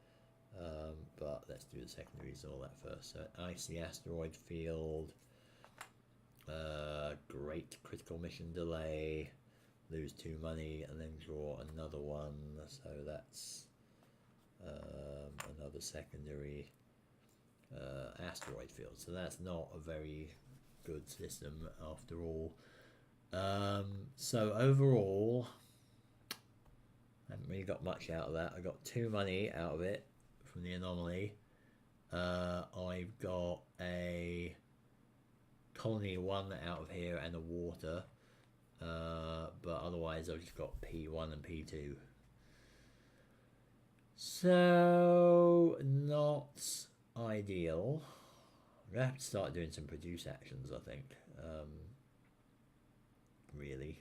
but let's do the secondaries and all that first. So Icy Asteroid Field, great critical mission delay, lose 2 money, and then draw another one, so that's another secondary asteroid field. So that's not a very good system after all. So overall, I haven't really got much out of that. I got 2 money out of it from the anomaly. I've got a colony 1 out of here and a water. But otherwise I've just got P1 and P2. So, not ideal. I'm going to have to start doing some produce actions, I think. Really.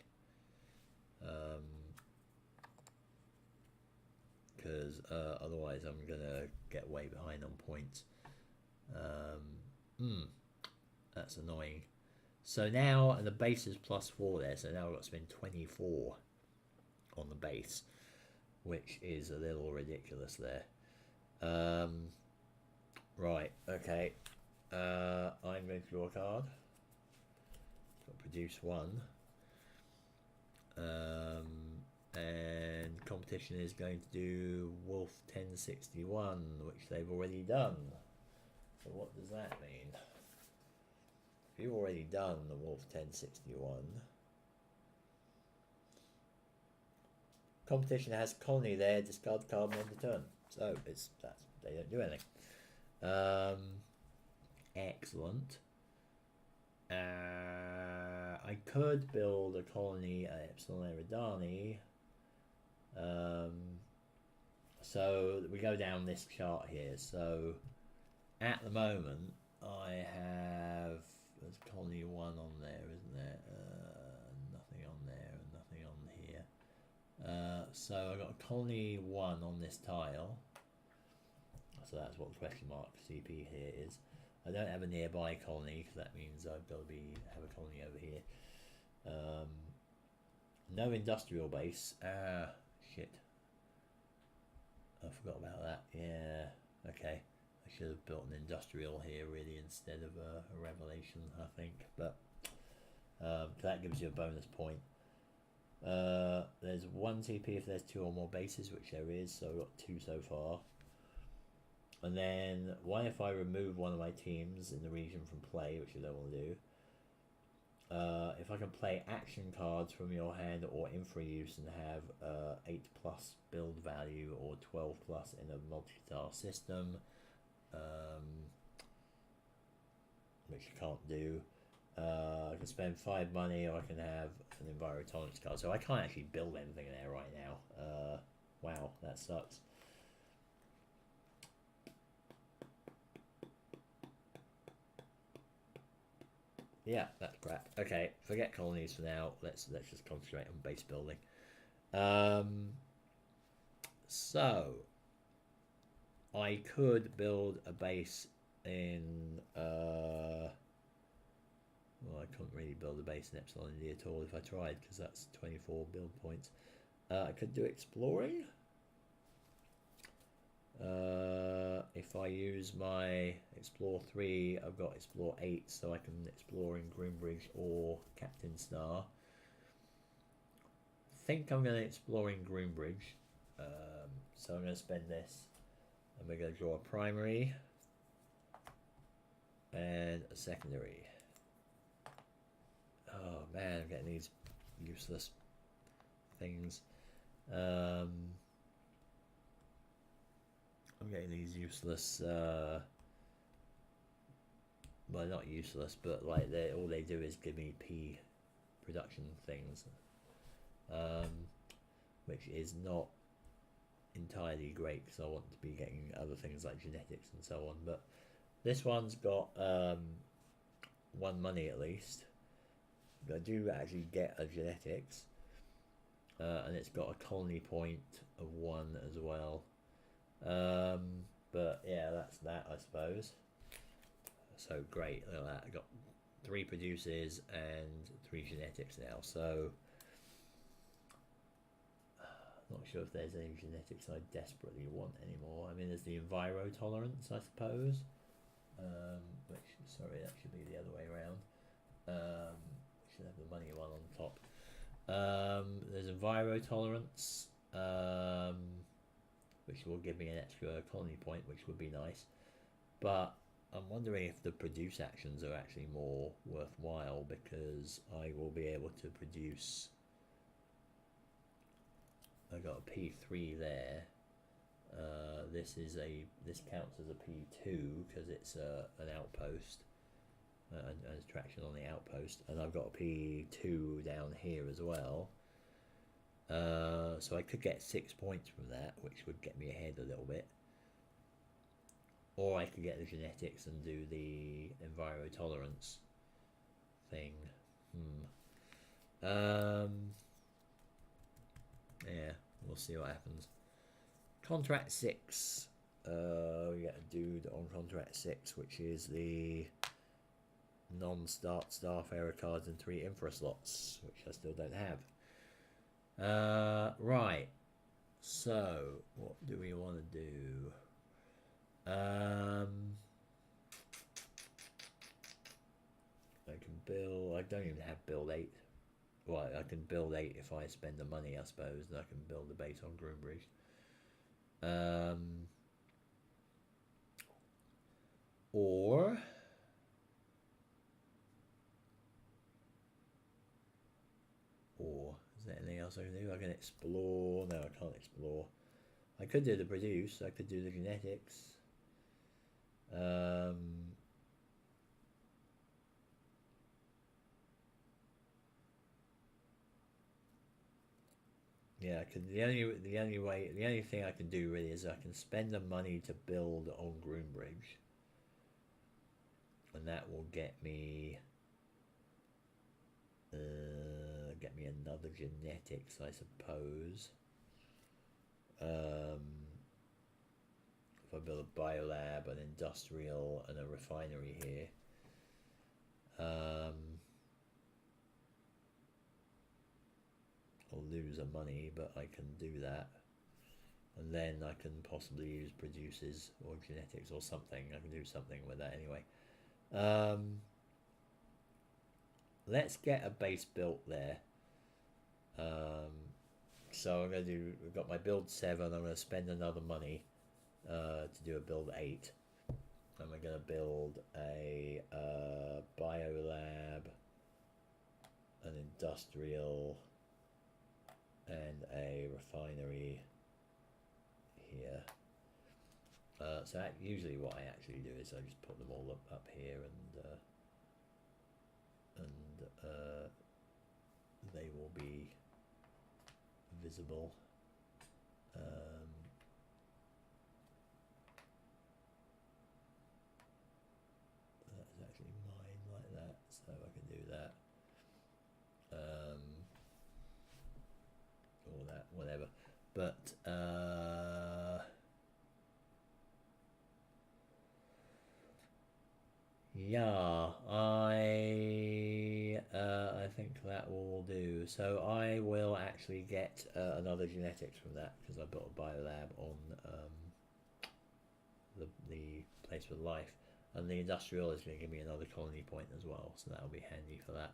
Because otherwise I'm going to get way behind on points. That's annoying. So now, and the base is +4 there, so now I've got to spend 24 on the base, which is a little ridiculous there. Right, okay. I'm going to draw a card. Got to produce 1. And competition is going to do Wolf 1061, which they've already done. So what does that mean? If you've already done the Wolf 1061, competition has colony there, discard card on the turn. So they don't do anything. Excellent. I could build a colony at Epsilon Eridani. So we go down this chart here. So at the moment, I have, there's colony 1 on there, isn't there? Nothing on there and nothing on here. So I've got a colony 1 on this tile. So that's what the question mark CP here is. I don't have a nearby colony because that means I've got to have a colony over here. No industrial base. Shit. I forgot about that. Yeah. Okay. I should have built an industrial here really instead of a revelation, I think. But that gives you a bonus point. There's 1 TP if there's 2 or more bases, which there is. So I've got 2 so far. And then, what if I remove one of my teams in the region from play, which I don't want to do? If I can play action cards from your hand or in free use and have 8+ build value or 12+ in a multi-star system, which you can't do. I can spend 5 money, or I can have an Enviro Tolerance card. So I can't actually build anything there right now. Wow, that sucks. Yeah, that's crap. Okay, forget colonies for now. Let's just concentrate on base building. So I could build a base in well, I couldn't really build a base in Epsilon India at all if I tried, because that's 24 build points. I could do exploring. If I use my Explore 3, I've got Explore 8, so I can explore in Groombridge or Captain Star. I think I'm going to explore in Groombridge, so I'm going to spend this, and we're going to draw a primary and a secondary. Oh man, I'm getting these useless things. I'm getting these useless, well, not useless, but like all they do is give me P production things, which is not entirely great because I want to be getting other things like genetics and so on. But this one's got 1 money at least. I do actually get a genetics, and it's got a colony point of 1 as well. But yeah, that's that, I suppose. So great, look at that. I got 3 produces and 3 genetics now. So not sure if there's any genetics I desperately want anymore. I mean, there's the Enviro Tolerance, I suppose. Which, sorry, that should be the other way around. Should have the money one on top. There's Enviro Tolerance, which will give me an extra colony point, which would be nice. But I'm wondering if the produce actions are actually more worthwhile, because I will be able to produce. I got a P3 there. This counts as a P2 because it's an outpost. as traction on the outpost, and I've got a P2 down here as well. So I could get 6 points from that, which would get me ahead a little bit. Or I could get the genetics and do the enviro tolerance thing. Yeah, we'll see what happens. Contract 6. We get a dude on contract 6, which is the non-start Starfarer cards and 3 infra slots, which I still don't have. Right. So, what do we want to do? I can build. I don't even have build 8. Well, I can build 8 if I spend the money, I suppose, and I can build the base on Groombridge. Or is there anything else I can do? I can explore. No, I can't explore. I could do the produce. I could do the genetics. Yeah, I could. The only thing I can do really is I can spend the money to build on Groombridge, and that will get me another genetics, I suppose. If I build a biolab, an industrial, and a refinery here. I'll lose a money, but I can do that. And then I can possibly use produces or genetics or something. I can do something with that anyway. Let's get a base built there. So I'm going to do, we've got my build 7, I'm going to spend another money to do a build 8. And we're going to build a biolab, an industrial, and a refinery here. So that, usually what I actually do is I just put them all up here, and they will be visible. That's actually mine like that, so I can do that. All that, whatever. But yeah, I think that will do. So I will actually get another genetics from that, because I built a biolab on the place with life, and the industrial is going to give me another colony point as well, so that'll be handy for that.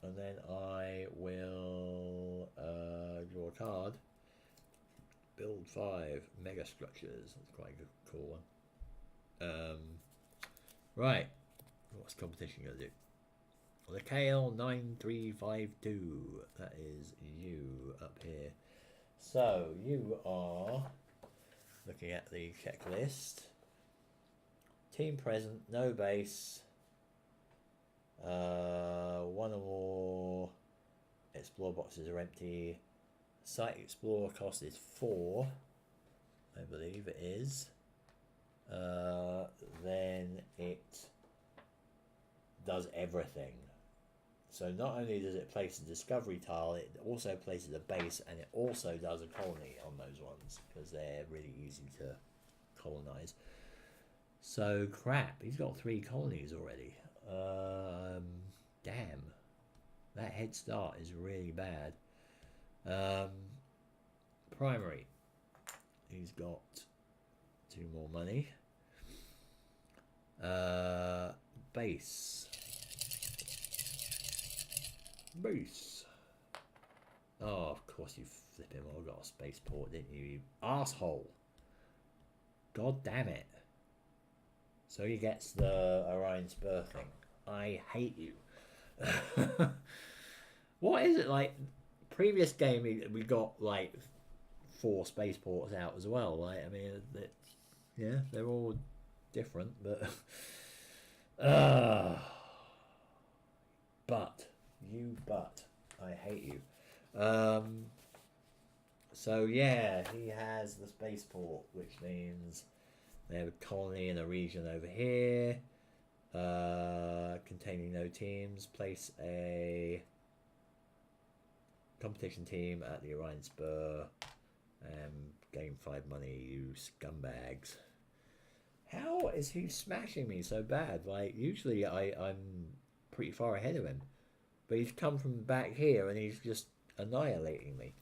And then I will draw a card. Build 5 mega structures. That's quite a good, cool one. Right, what's competition going to do? Well, the KL9352, that is you up here. So you are looking at the checklist. Team present, no base, 1 or more explore boxes are empty. Site explore cost is 4, I believe it is. Then it does everything. So not only does it place a discovery tile, it also places a base, and it also does a colony on those ones, because they're really easy to colonize. So crap, he's got 3 colonies already. Damn, that head start is really bad. Primary, he's got 2 more money. Base. Oh, of course you flipping well got a spaceport, didn't you, you asshole? God damn it. So he gets the Orion Spur thing. I hate you. What is it like? Previous game we got like 4 spaceports out as well. Like, I mean, yeah, they're all different, but Ugh. But I hate you. So yeah, he has the spaceport, which means they have a colony in a region over here, containing no teams. Place a competition team at the Orion Spur and gain 5 money, you scumbags. How is he smashing me so bad? Like, usually I'm pretty far ahead of him. But he's come from back here and he's just annihilating me.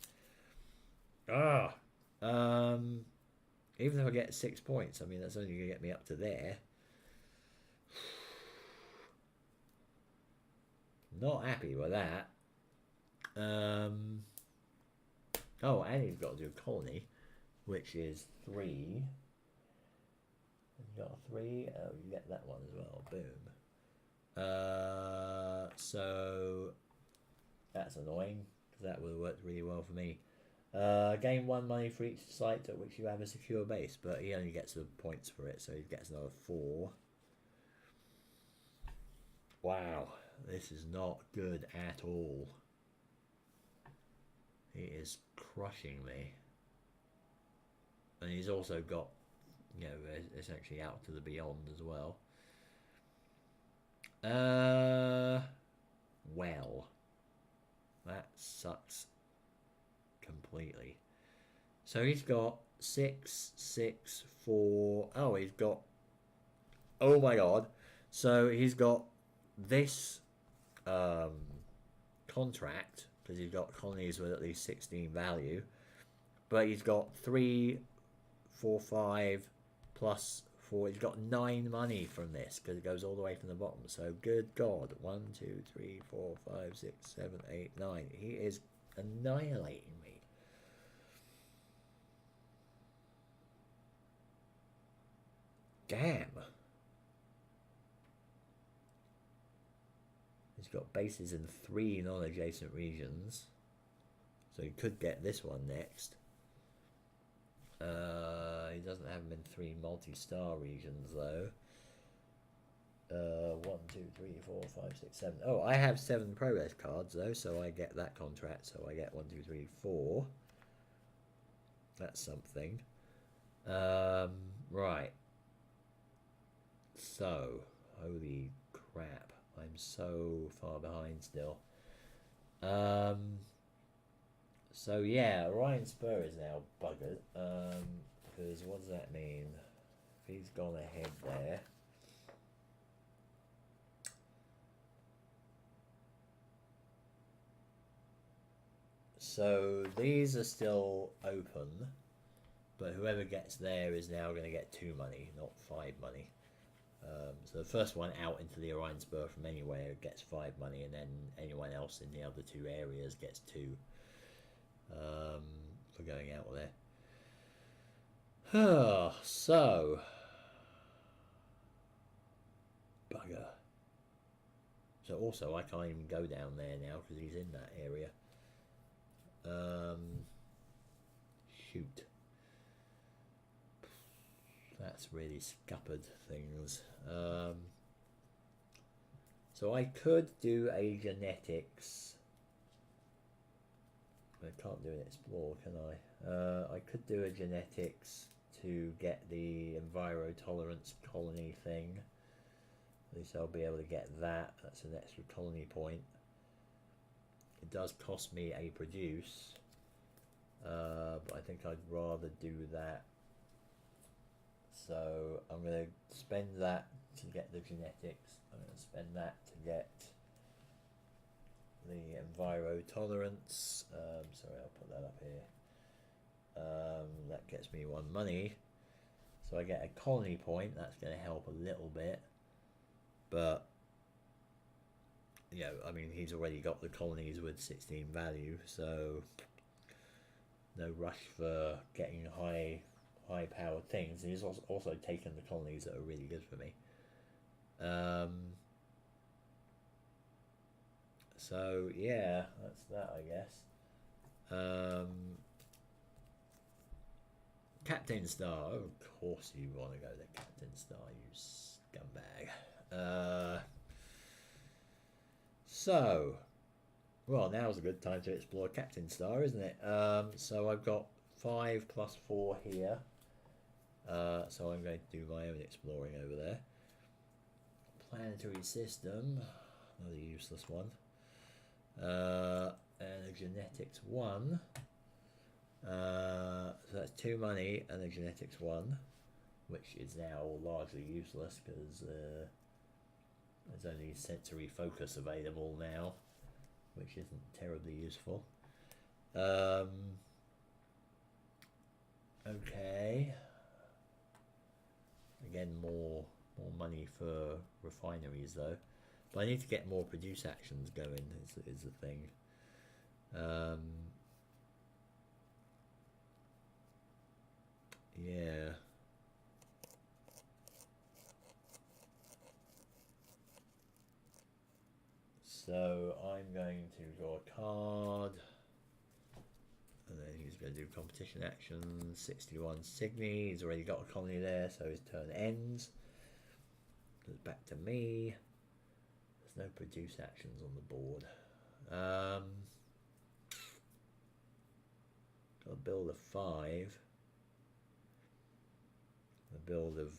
Ah. Even if I get 6 points, I mean, that's only going to get me up to there. Not happy with that. Oh, and he's got to do a colony, which is 3. You got a 3. Oh, you get that one as well. Boom. So that's annoying because that would have worked really well for me. Gain 1 money for each site at which you have a secure base, but he only gets the points for it, so he gets another 4. Wow, this is not good at all. He is crushing me. And he's also got, you know, essentially out to the beyond as well. Well, that sucks completely. So he's got 6, 6, 4. Oh, he's got. Oh my god. So he's got this contract because he's got colonies with at least 16 value, but he's got 3, 4, 5 plus 4. He's got 9 money from this because it goes all the way from the bottom. So good god, 1, 2, 3, 4, 5, 6, 7, 8, 9. He is annihilating me. Damn. He's got bases in 3 non-adjacent regions, so he could get this one next. He doesn't have them in 3 multi-star regions though. 1, 2, 3, 4, 5, 6, 7. Oh, I have 7 progress cards though, so I get that contract. So I get 1, 2, 3, 4. That's something. Right. So, holy crap. I'm so far behind still. So yeah, Orion Spur is now buggered. Because what does that mean? If he's gone ahead there. So these are still open, but whoever gets there is now going to get 2 money, not 5 money. So the first one out into the Orion Spur from anywhere gets 5 money, and then anyone else in the other 2 areas gets 2 for going out there. So, bugger. So also I can't even go down there now because he's in that area. Shoot. That's really scuppered things. So I could do a genetics. I can't do an explore, can I? I could do a genetics to get the enviro tolerance colony thing. At least I'll be able to get that. That's an extra colony point. It does cost me a produce, but I think I'd rather do that. So I'm going to spend that to get the genetics. I'm going to spend that to get the enviro tolerance. Sorry, I'll put that up here. That gets me 1 money. So I get a colony point. That's going to help a little bit. But, you know, I mean, he's already got the colonies with 16 value. So no rush for getting high-powered things. And he's also taken the colonies that are really good for me. So yeah, that's that, I guess. Captain Star. Oh, of course you want to go to Captain Star, you scumbag. So, well, now's a good time to explore Captain Star, isn't it? So I've got 5 plus 4 here. So I'm going to do my own exploring over there. Planetary system, another useless one. And a genetics 1. So that's 2 money and a genetics 1, which is now largely useless because there's only sensory focus available now, which isn't terribly useful. Okay. Again, more money for refineries though, but I need to get more produce actions going. Is the thing. Yeah. So I'm going to draw a card, and then he's going to do competition actions. 61 Signy. He's already got a colony there, so his turn ends. Goes back to me. There's no produce actions on the board. Got to build a 5. A build of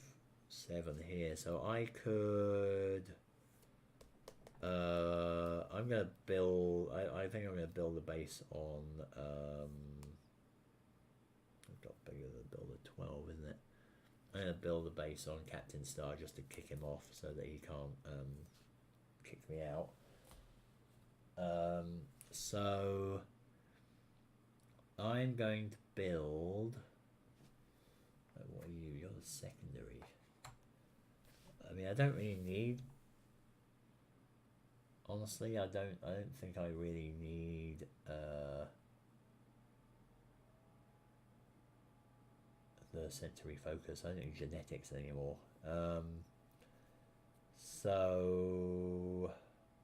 7 here, so I could. I'm gonna build. I think I'm gonna build a base on. I've got bigger than build a 12, isn't it? I'm gonna build a base on Captain Star just to kick him off so that he can't kick me out. So I'm going to build. What are you? You're the secondary. I mean, I don't really need. Honestly, I don't think I really need the sensory focus. I don't need genetics anymore. So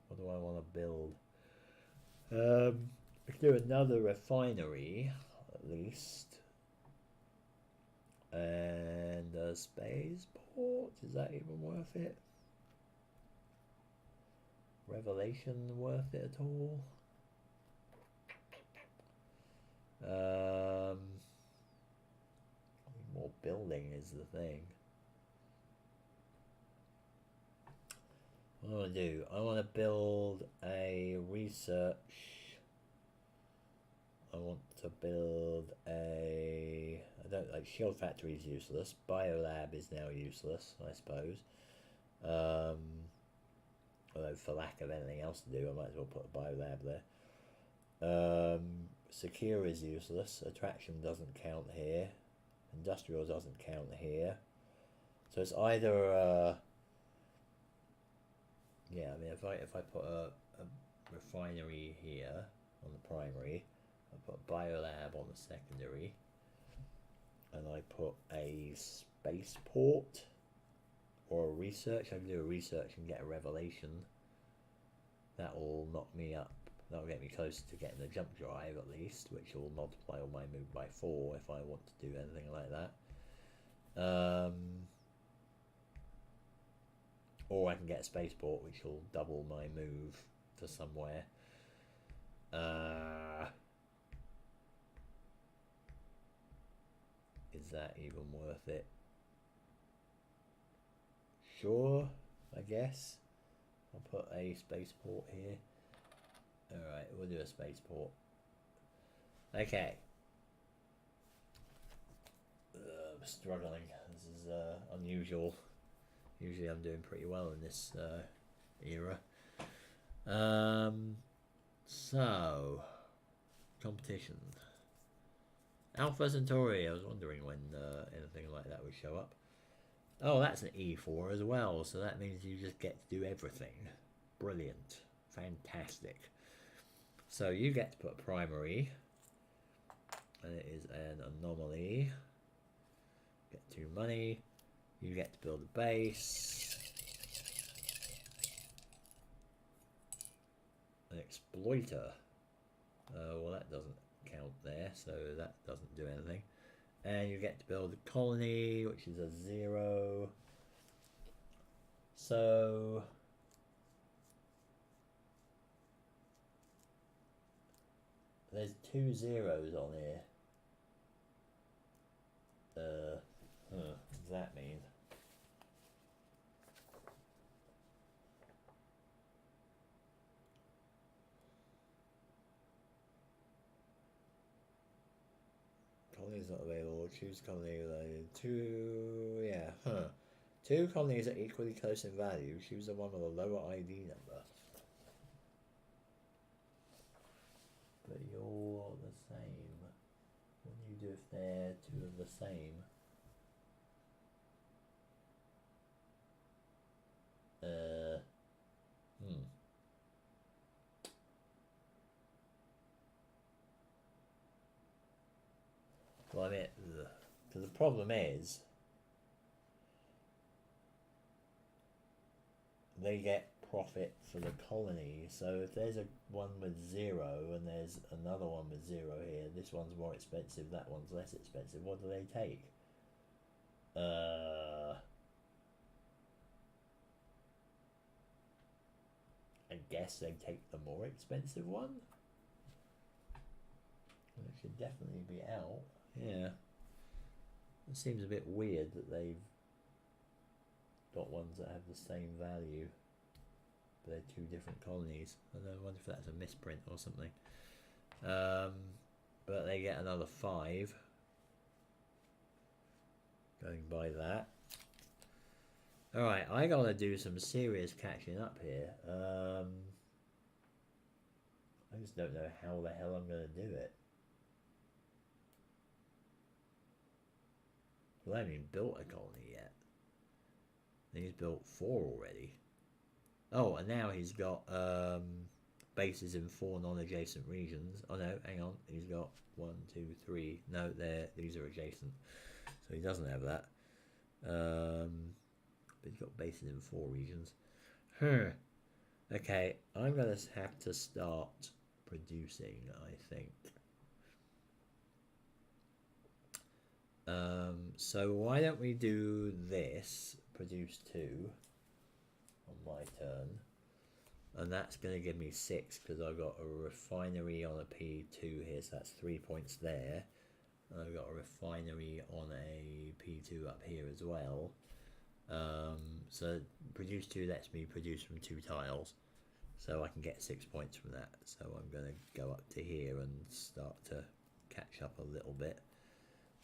what do I want to build? I could do another refinery at least, and a spaceport. Is that even worth it? Revelation worth it at all? More building is the thing. What do I want to do? I want to build a research. I want to build a. I don't like Shield Factory is useless. Biolab is now useless, I suppose. Although for lack of anything else to do, I might as well put a biolab there. Secure is useless. Attraction doesn't count here. Industrial doesn't count here. So it's either yeah, I mean if I put a refinery here on the primary, I put a biolab on the secondary, and I put a spaceport or a research. I can do a research and get a revelation. That will knock me up. That'll get me closer to getting the jump drive at least, which will multiply all my move by 4 if I want to do anything like that. Or I can get a spaceport, which will double my move to somewhere. Is that even worth it? Sure, I guess. I'll put a spaceport here. Alright, we'll do a spaceport. Okay. I'm struggling. This is unusual. Usually I'm doing pretty well in this era. So, competition. Alpha Centauri. I was wondering when anything like that would show up. Oh, that's an E4 as well, so that means you just get to do everything. Brilliant. Fantastic. So you get to put a primary, and it is an anomaly. Get 2 money. You get to build a base. An exploiter. Well, that doesn't count there, so that doesn't do anything. And you get to build a colony, which is a 0. So there's 2 zeros on here. What does that mean? Colonies not available. Choose colony related. 2, yeah, 2 colonies are equally close in value. Choose the one with a lower ID number. But you're the same. What do you do if they're 2 of the same? Well, I mean, because the problem is they get profit for the colony. So if there's a one with 0 and there's another one with 0 here, this one's more expensive, that one's less expensive. What do they take? I guess they take the more expensive one. It should definitely be out. Yeah. It seems a bit weird that they've got ones that have the same value, but they're 2 different colonies. I wonder if that's a misprint or something. But they get another 5 going by that. Alright, I gotta do some serious catching up here. I just don't know how the hell I'm gonna do it. Well, I haven't even built a colony yet. And he's built 4 already. Oh, and now he's got bases in 4 non-adjacent regions. Oh no, hang on. He's got 1, 2, 3. No, these are adjacent. So he doesn't have that. But he's got bases in 4 regions. Okay, I'm going to have to start producing, I think. So why don't we do this, produce 2 on my turn, and that's going to give me 6 because I've got a refinery on a P2 here, so that's 3 points there. And I've got a refinery on a P2 up here as well. So produce 2 lets me produce from 2 tiles, so I can get 6 points from that. So I'm going to go up to here and start to catch up a little bit.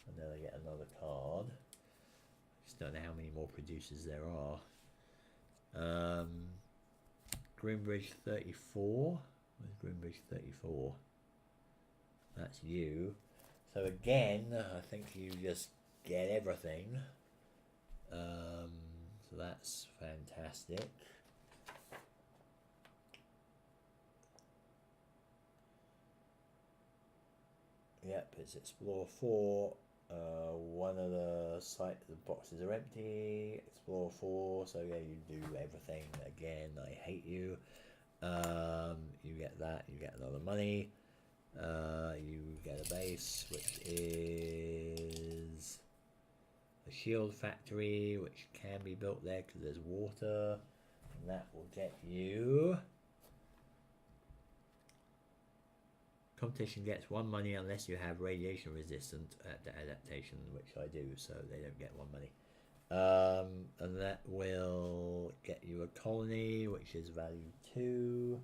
And then I get another card. I just don't know how many more producers there are. Greenbridge 34. Where's Greenbridge 34? That's you. So again, I think you just get everything. So that's fantastic. Yep, it's Explore 4. One of the boxes are empty. Explore 4, so yeah, you do everything again. I hate you. You get that, you get another money. You get a base, which is a shield factory, which can be built there because there's water, and that will get you. Competition gets 1 money unless you have radiation resistant adaptation, which I do, so they don't get 1 money. And that will get you a colony, which is value 2.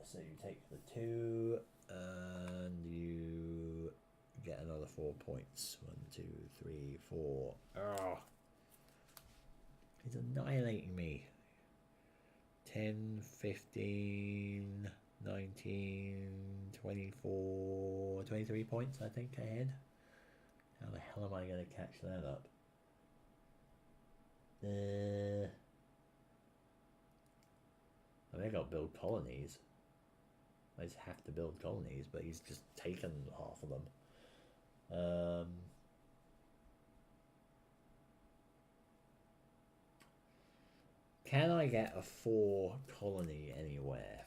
So you take the 2, and you get another 4 points. 1, 2, 3, 4. Oh, he's annihilating me. 10, 15, 19, 24, 23 points, I think, ahead. How the hell am I going to catch that up? I mean, I got to build colonies. I just have to build colonies, but he's just taken half of them. Can I get a 4 colony anywhere?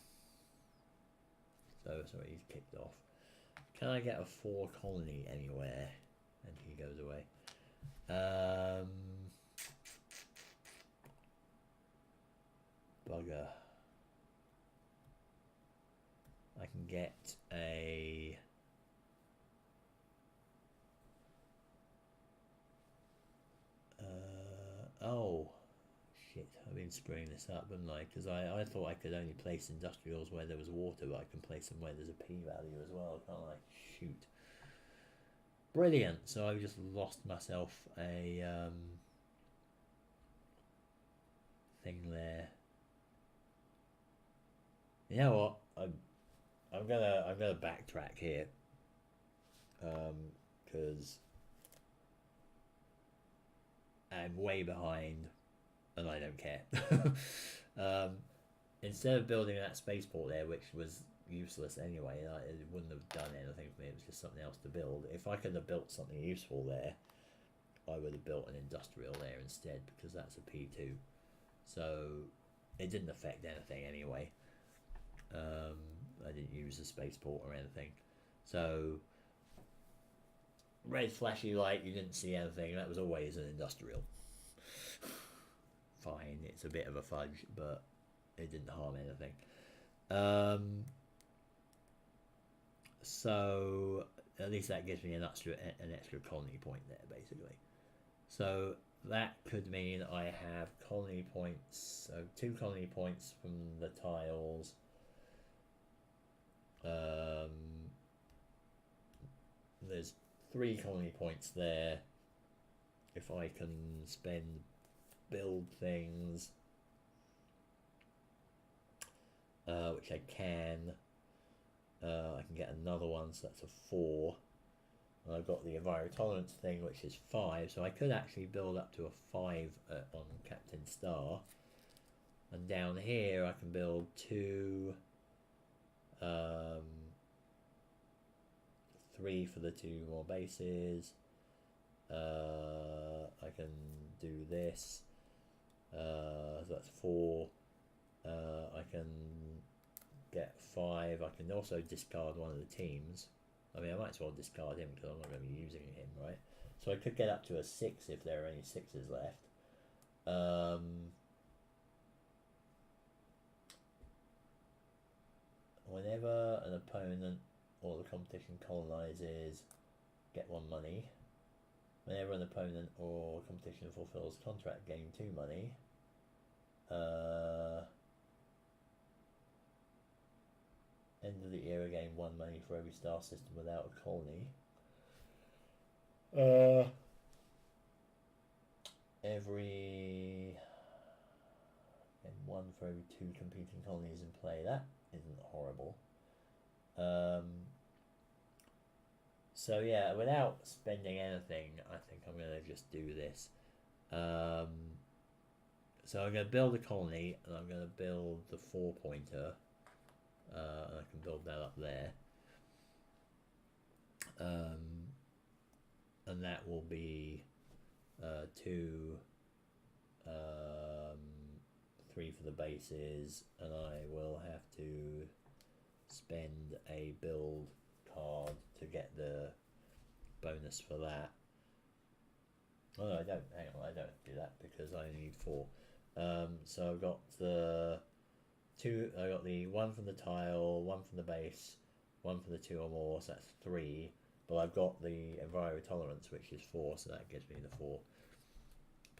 So, sorry, he's kicked off. Can I get a 4 colony anywhere? And he goes away. bugger. I can get a... oh, shit, I've been screwing this up, haven't I? Because I thought I could only place industrials where there was water, but I can place them where there's a p-value as well, can't I? Shoot. Brilliant. So I just lost myself a thing there. You know what? I'm gonna backtrack here, because I'm way behind, and I don't care. Instead of building that spaceport there, which was useless anyway, it wouldn't have done anything for me. It was just something else to build. If I could have built something useful there, I would have built an industrial there instead, because that's a P2. So it didn't affect anything anyway. I didn't use the spaceport or anything. So red flashy light, you didn't see anything. That was always an industrial. Fine, it's a bit of a fudge, but it didn't harm anything. So at least that gives me an extra colony point there, basically. So that could mean I have colony points, so 2 colony points from the tiles. There's 3 colony points there. If I can build things, which I can get another one, so that's a 4. And I've got the envirotolerance thing, which is 5, so I could actually build up to a 5 on Captain Star. And down here I can build 2, 3 for the 2 more bases. I can do this, so that's 4. I can get 5. I can also discard one of the teams. I mean, I might as well discard him because I'm not going to be using him, right? So I could get up to a 6 if there are any 6s left. Whenever an opponent or the competition colonizes, get 1 money. Whenever an opponent or competition fulfills contract, gain 2 money. End of the era, gain 1 money for every star system without a colony. And 1 for every 2 competing colonies in play. That isn't horrible. So yeah, without spending anything, I think I'm going to just do this. So I'm going to build a colony, and I'm going to build the 4-pointer. And I can build that up there. And that will be 2, 3 for the bases, and I will have to spend a build card to get the bonus for that. Oh no, I don't. Hang on, I don't do that because I only need 4. So I've got the 2. I got the 1 from the tile, 1 from the base, 1 from the 2 or more. So that's 3. But I've got the envirotolerance, which is 4. So that gives me the 4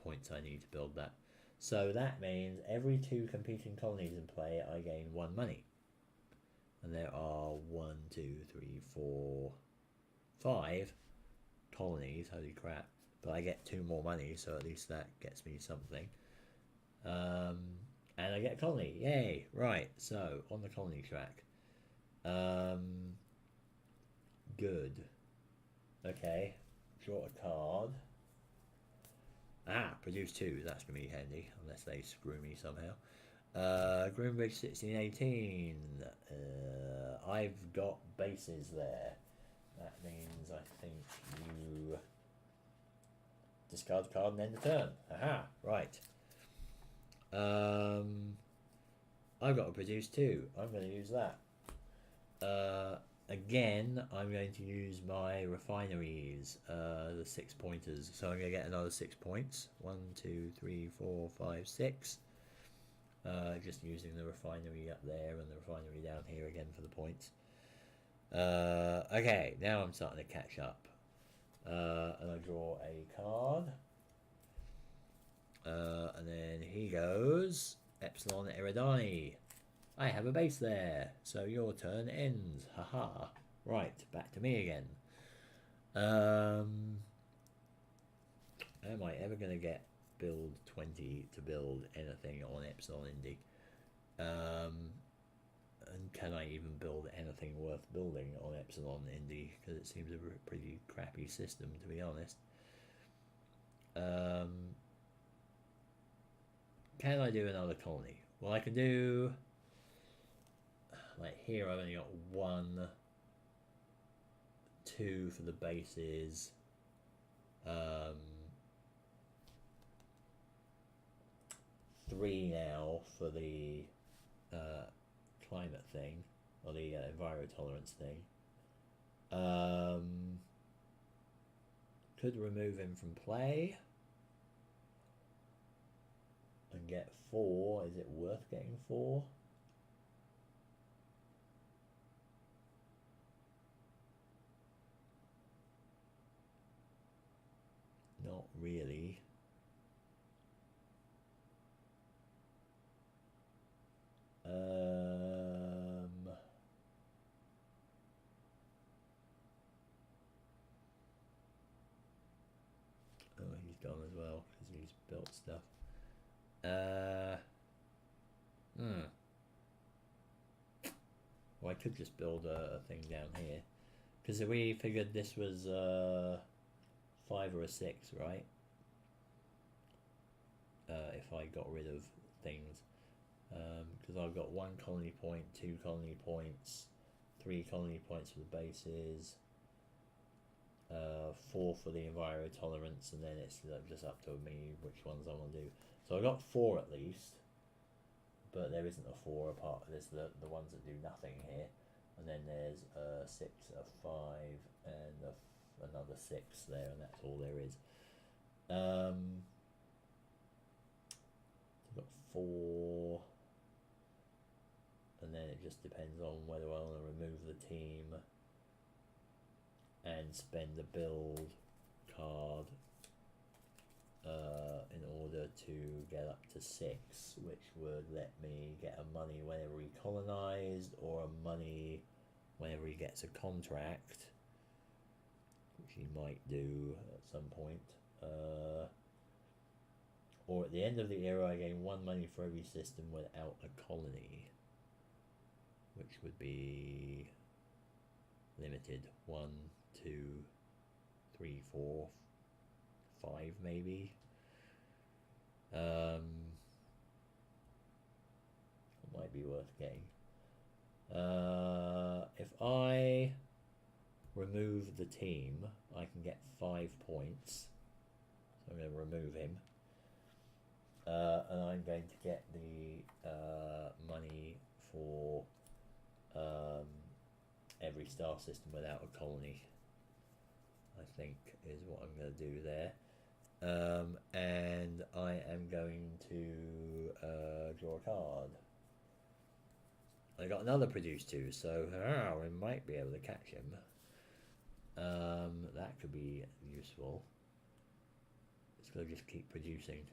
points I need to build that. So that means every 2 competing colonies in play, I gain 1 money. And there are 1, 2, 3, 4, 5 colonies. Holy crap. But I get 2 more money, so at least that gets me something. And I get a colony. Yay! Right, so on the colony track. Good. Okay, draw a card. Produce 2. That's going to be handy, unless they screw me somehow. Greenbridge 1618. I've got bases there. That means I think you discard the card and end the turn. Aha, right. I've got to produce 2. I'm going to use that. Again, I'm going to use my refineries, the 6 pointers. So I'm going to get another 6 points. 1, 2, 3, 4, 5, 6. Just using the refinery up there and the refinery down here again for the points. Okay, now I'm starting to catch up. And I draw a card. And then he goes, Epsilon Eridani. I have a base there, so your turn ends. Haha. Right, back to me again. Am I ever going to get build 20 to build anything on Epsilon Indy? And can I even build anything worth building on Epsilon Indy? Because it seems a pretty crappy system, to be honest. Can I do another colony? Well, I can do... Like here I've only got 1, 2 for the bases. 3 now for the climate thing, or the enviro tolerance thing. Could remove him from play and get 4. Is it worth getting 4? Not really. Oh, he's gone as well because he's built stuff. Well, I could just build a thing down here because we figured this was 5 or a 6, right? If I got rid of things, because I've got 1 colony point, 2 colony points, 3 colony points for the bases, 4 for the enviro tolerance, and then it's just up to me which ones I want to do. So I got 4 at least, but there isn't a 4 apart. There's the ones that do nothing here, and then there's a 6, a 5, and another 6 there, and that's all there is. I've got 4, and then it just depends on whether I want to remove the team and spend the build card in order to get up to 6, which would let me get a money whenever he colonized, or a money whenever he gets a contract, which he might do at some point. Or at the end of the era, I gain 1 money for every system without a colony, which would be limited. 1, 2, 3, 4, 5 maybe. Might be worth getting. If I remove the team, I can get 5 points. So I'm going to remove him. And I'm going to get the money for every star system without a colony, I think is what I'm going to do there. And I am going to draw a card. I got another produce 2, so we might be able to catch him. That could be useful. It's going to just keep producing.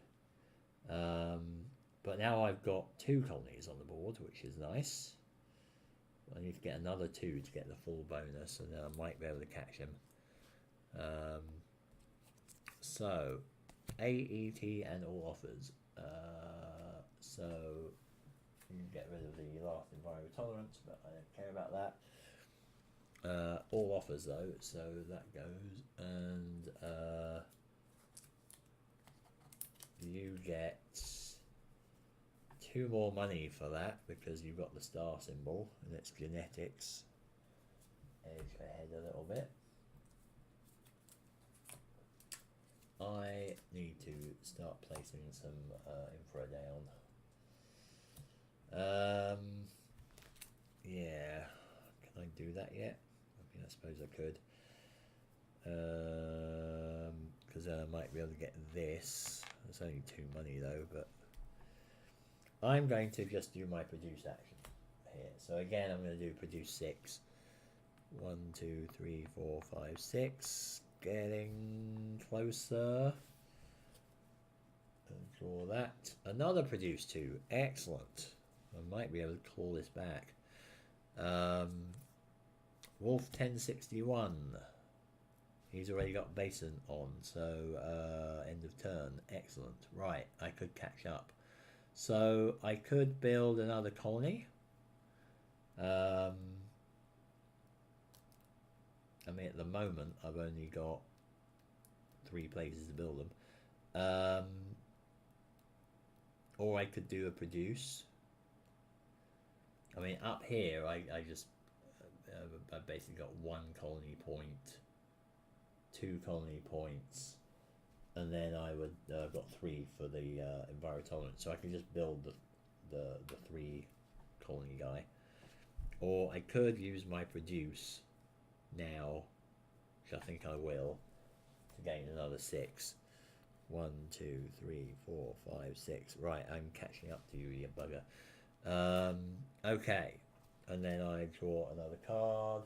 But now I've got 2 colonies on the board, which is nice. I need to get another 2 to get the full bonus, and then I might be able to catch him. So, AET and all offers. So, you can get rid of the last enviro tolerance, but I don't care about that. All offers though, so that goes, and you get 2 more money for that because you've got the star symbol and it's genetics. Edge ahead a little bit. I need to start placing some infra down. Yeah, can I do that yet? I mean, I suppose I could. Because then I might be able to get this. It's only 2 money though, but I'm going to just do my produce action here. So again, I'm going to do produce 6. 1, 2, 3, 4, 5, 6. Getting closer. And draw that. Another produce 2. Excellent. I might be able to call this back. Wolf 1061. He's already got Basin on, so end of turn. Excellent. Right, I could catch up. So I could build another colony. I mean, at the moment, I've only got 3 places to build them. Or I could do a produce. I mean, up here, I just I've basically got 1 colony point, 2 colony points, and then I would I've got 3 for the environtolerant, so I can just build the 3 colony guy, or I could use my produce now, which I think I will, to gain another 6. 1, 2, 3, 4, 5, 6. Right, I'm catching up to you, you bugger. Okay, and then I draw another card,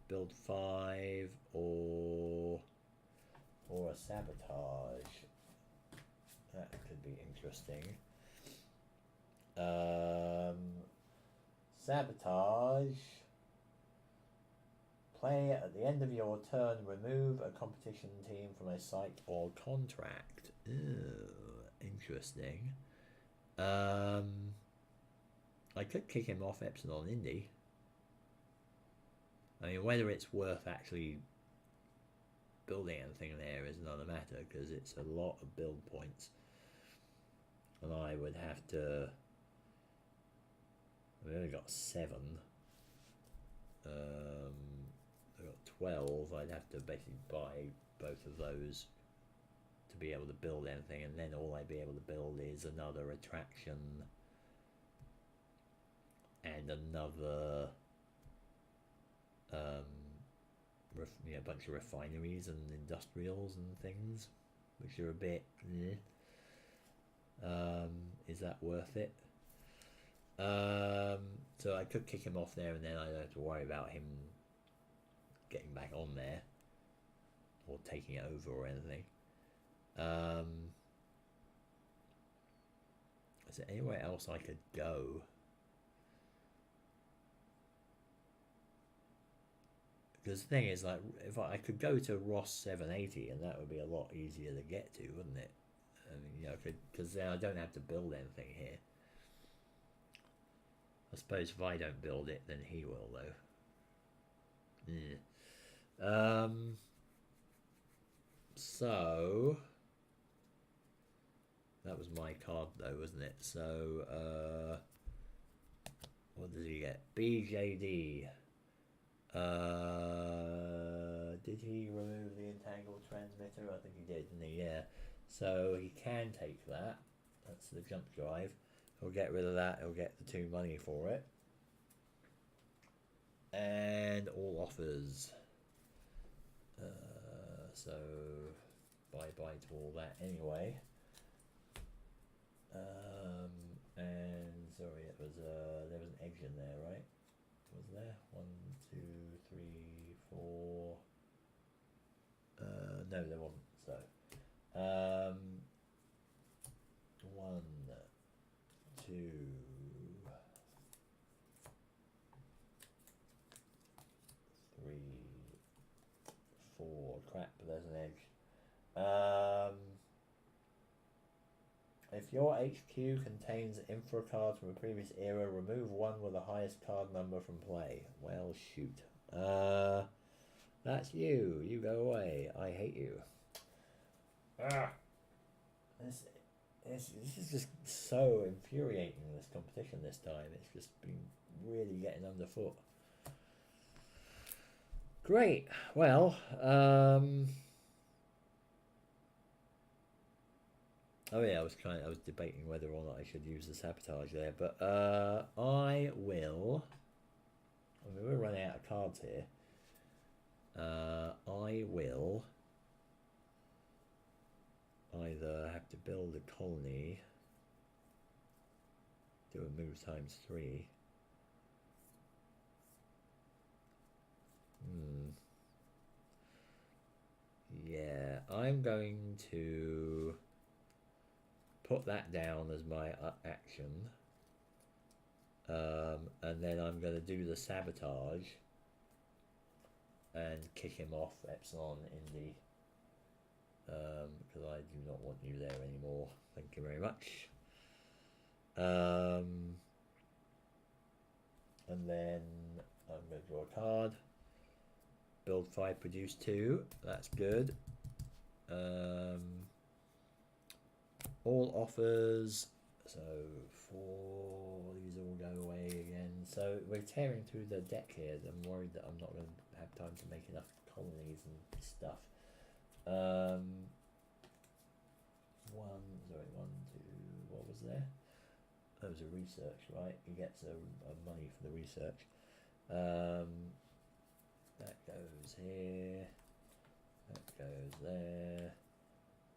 build 5, or a sabotage. That could be interesting. Sabotage. Play at the end of your turn, remove a competition team from a site or contract. Ew, interesting. I could kick him off Epsilon Indy. I mean, whether it's worth actually building anything there is another matter, because it's a lot of build points. And I would have to... I've only got 7. I've got 12. I'd have to basically buy both of those to be able to build anything, and then all I'd be able to build is another attraction and another a bunch of refineries and industrials and things, which are a bit is that worth it? So I could kick him off there, and then I don't have to worry about him getting back on there or taking it over or anything. Is there anywhere else I could go? Because the thing is, like, if I could go to Ross 780, and that would be a lot easier to get to, wouldn't it? I mean, you know, because then I don't have to build anything here. I suppose if I don't build it, then he will, though. So that was my card, though, wasn't it? So what does he get? BJD. Did he remove the entangled transmitter? I think he did, didn't he? Yeah. So he can take that. That's the jump drive. He'll get rid of that. He'll get the 2 money for it. And all offers. So bye-bye to all that anyway. And sorry, it was there was an engine there, right? Was there 1, 2, 3, 4? No, there wasn't. So 1, 2, 3, 4. Crap, but there's an edge. If your HQ contains infra cards from a previous era, remove 1 with the highest card number from play. Well, shoot. That's you. You go away. I hate you. This is just so infuriating, this competition this time. It's just been really getting underfoot. Great. Well, oh yeah, I was debating whether or not I should use the sabotage there, but I will. I mean, we're running out of cards here. I will either have to build a colony do a move times 3. Yeah, I'm going to put that down as my action. And then I'm going to do the sabotage and kick him off Epsilon in the because I do not want you there anymore. Thank you very much. And then I'm going to draw a card. Build 5, produce 2. That's good. All offers. So 4, these all go away again. So we're tearing through the deck here. I'm worried that I'm not going to have time to make enough colonies and stuff. 1, 2, what was there? That was a research, right? He gets a money for the research. That goes here. That goes there.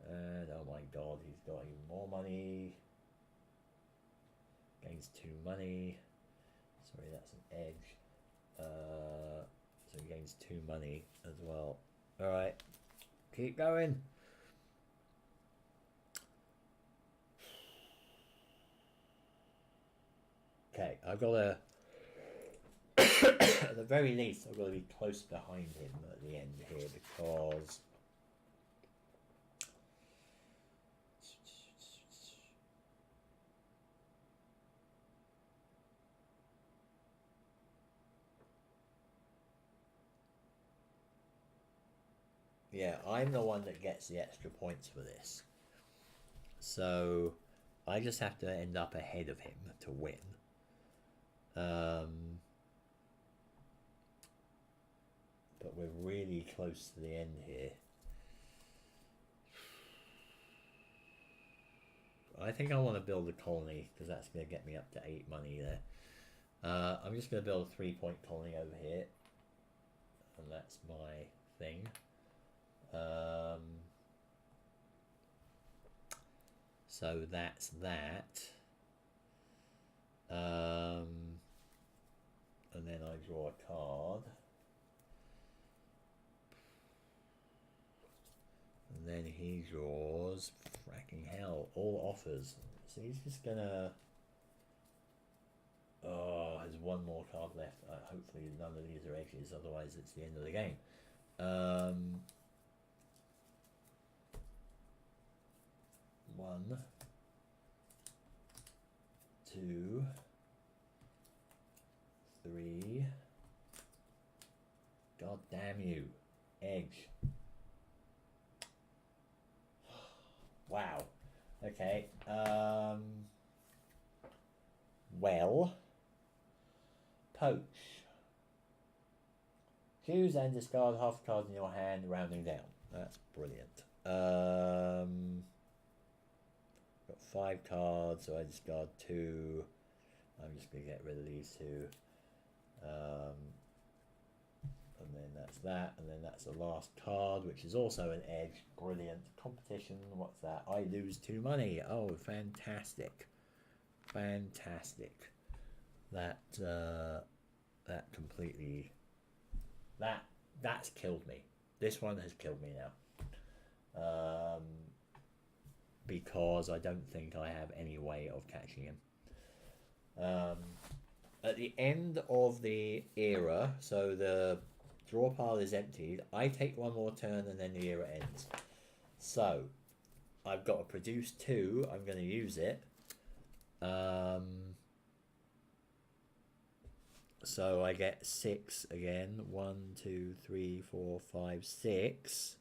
And oh my god, he's got even more money. Gains 2 money. Sorry, that's an edge. So he gains 2 money as well. Alright, keep going. Okay, I've got to, at the very least, I've got to be close behind him at the end here because yeah, I'm the one that gets the extra points for this. So I just have to end up ahead of him to win. But we're really close to the end here. I think I want to build a colony because that's going to get me up to 8 money there. I'm just going to build a 3-point colony over here. And that's my thing. So that's that. And then I draw a card. And then he draws, fracking hell, all offers. So he's just gonna, oh, there's 1 more card left. Hopefully none of these are edges, otherwise it's the end of the game. 1, 2, 3. God damn you. Edge. Wow. Okay. Well. Poach. Choose and discard half a card in your hand, rounding down. That's brilliant. Got 5 cards, so I discard 2. I'm just going to get rid of these 2. And then that's that, and then that's the last card, which is also an edge. Brilliant. Competition, what's that? I lose 2 money. Oh, fantastic. Fantastic. That completely, that's killed me. This one has killed me now. Because I don't think I have any way of catching him. At the end of the era, so the draw pile is emptied, I take 1 more turn and then the era ends. So I've got to produce 2. I'm going to use it. So I get 6 again. 1, 2, 3, 4, 5, 6.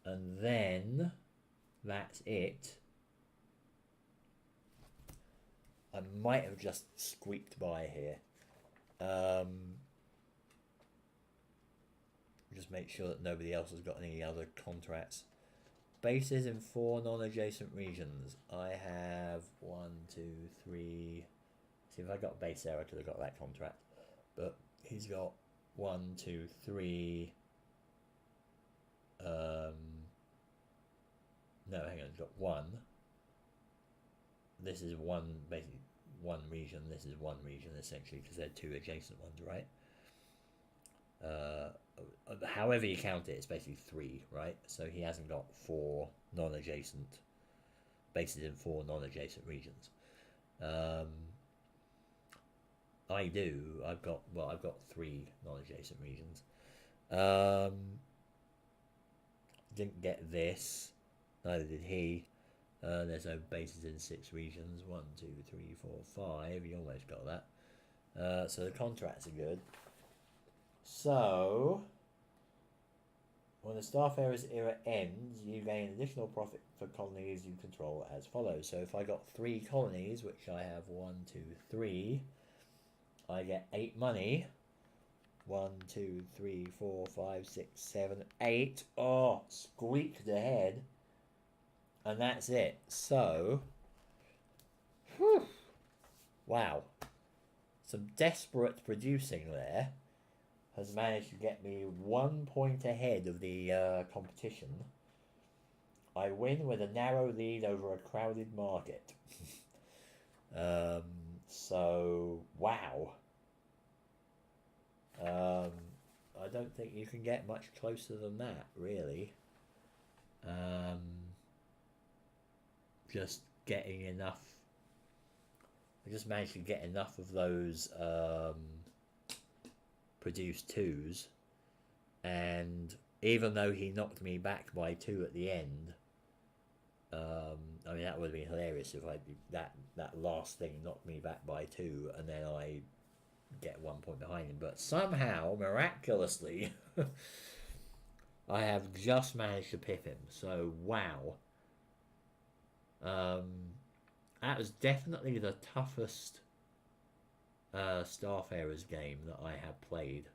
And then that's it. I might have just squeaked by here. Just make sure that nobody else has got any other contracts. Bases in 4 non-adjacent regions. I have 1, 2, 3. See, if I got base there, I could have got that contract. But he's got 1, 2, 3. No, hang on, he's got 1. this is basically one region. This is one region essentially because they're two adjacent ones, right? However you count it, it's basically three, right? So he hasn't got four non-adjacent bases in four non-adjacent regions. I do. I've got three non-adjacent regions. Didn't get this. Neither did he. There's no bases in six regions. 1, 2, 3, 4, 5. You almost got that. So the contracts are good. So when the Starfarers era ends, you gain additional profit for colonies you control as follows. So if I got 3 colonies, which I have 1, 2, 3, I get 8 money. 1, 2, 3, 4, 5, 6, 7, 8. Oh, squeaked ahead. And that's it. So, whew, wow. Some desperate producing there has managed to get me 1 point ahead of the competition. I win with a narrow lead over a crowded market. So, wow. I don't think you can get much closer than that, really. Just getting enough. I just managed to get enough of those produced 2s, and even though he knocked me back by 2 at the end, I mean that would have been hilarious if that last thing knocked me back by 2 and then I get 1 point behind him, but somehow miraculously I have just managed to pip him. So wow, that was definitely the toughest Starfarers game that I have played.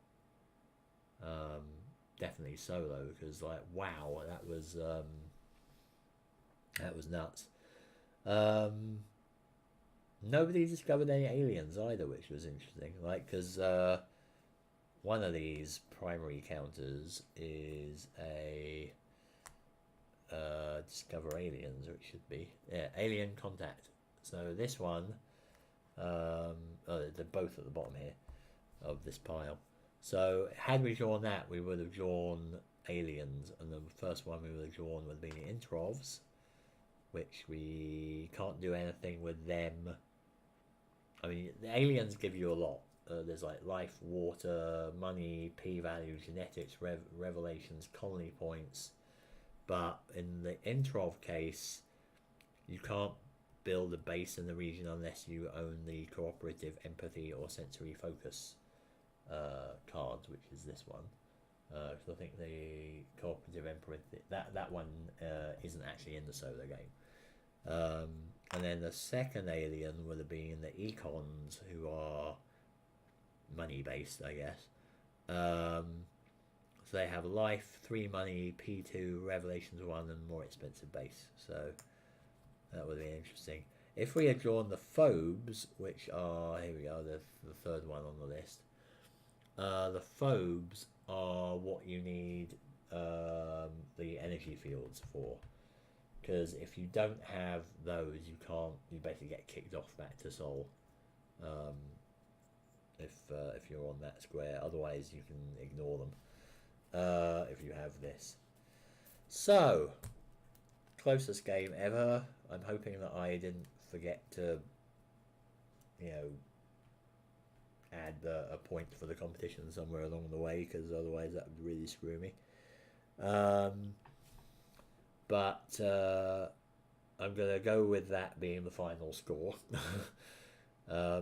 Definitely solo, because like wow, that was nuts. Nobody discovered any aliens either, which was interesting. Like, because one of these primary counters is a discover aliens, or it should be, yeah, alien contact. So this one, oh, they're both at the bottom here of this pile. So had we drawn that, we would have drawn aliens, and the first one we would have drawn would have been introvs, which we can't do anything with them. I mean, the aliens give you a lot. There's like life, water, money, p-value, genetics, revelations, colony points. But in the Introv case, you can't build a base in the region unless you own the cooperative, empathy, or sensory focus cards, which is this one. So I think the cooperative, empathy, that one isn't actually in the solo game. And then the second alien would have been the econs, who are money based, I guess. So they have life, 3 money, P2, revelations 1, and more expensive base. So that would be interesting. If we had drawn the phobes, which are, here we go, the third one on the list. The phobes are what you need the energy fields for. Because if you don't have those, you basically get kicked off back to Sol. If you're on that square, otherwise you can ignore them. If you have this. So, closest game ever. I'm hoping that I didn't forget to, add a point for the competition somewhere along the way, because otherwise that would really screw me. But I'm going to go with that being the final score.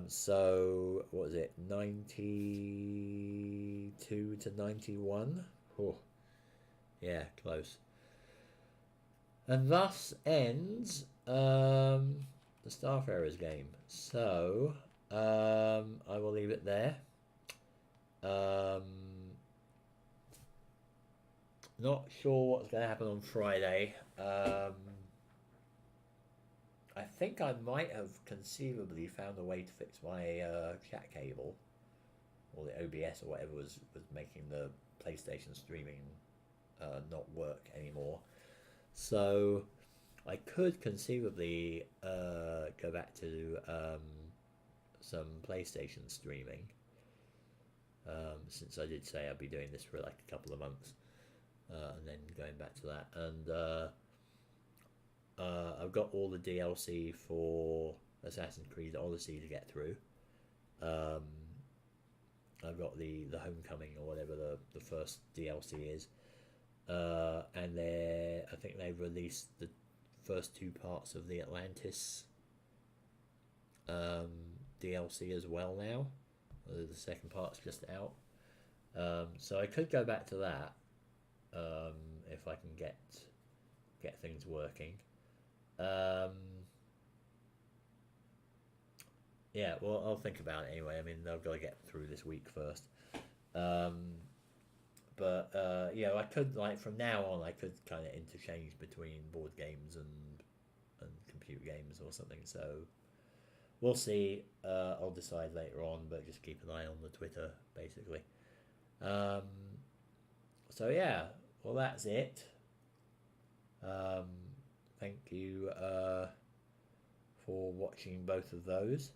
So, what was it? 92 to 91? Oh, yeah, close. And thus ends the Starfarers game. So, I will leave it there. Not sure what's going to happen on Friday. I think I might have conceivably found a way to fix my chat cable, or the OBS or whatever was making the PlayStation streaming not work anymore. So I could conceivably go back to some PlayStation streaming, since I did say I'd be doing this for like a couple of months, and then going back to that. And I've got all the DLC for Assassin's Creed Odyssey to get through. Um, I've got the Homecoming or whatever the first DLC is, and I think they've released the first two parts of the Atlantis DLC as well now. The second part's just out, so I could go back to that if I can get things working. Yeah, well, I'll think about it anyway. I mean, I've got to get through this week first. Um, but yeah, I could, like, from now on, I could kind of interchange between board games and computer games or something. So we'll see. I'll decide later on, but just keep an eye on the Twitter, basically. Um, so yeah, well, that's it. Um, thank you for watching both of those.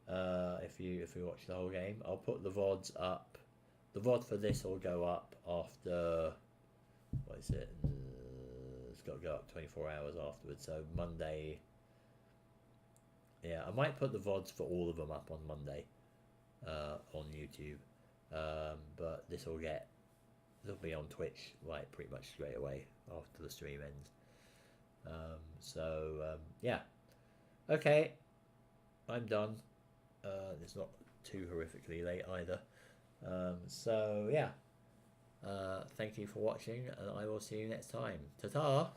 If you watch the whole game, I'll put the VODs up. The VOD for this will go up after, what is it? It's got to go up 24 hours afterwards. So Monday. Yeah, I might put the VODs for all of them up on Monday on YouTube. But they'll be on Twitch like pretty much straight away after the stream ends. Yeah. Okay, I'm done. It's not too horrifically late either. So yeah, thank you for watching, and I will see you next time. Ta-ta!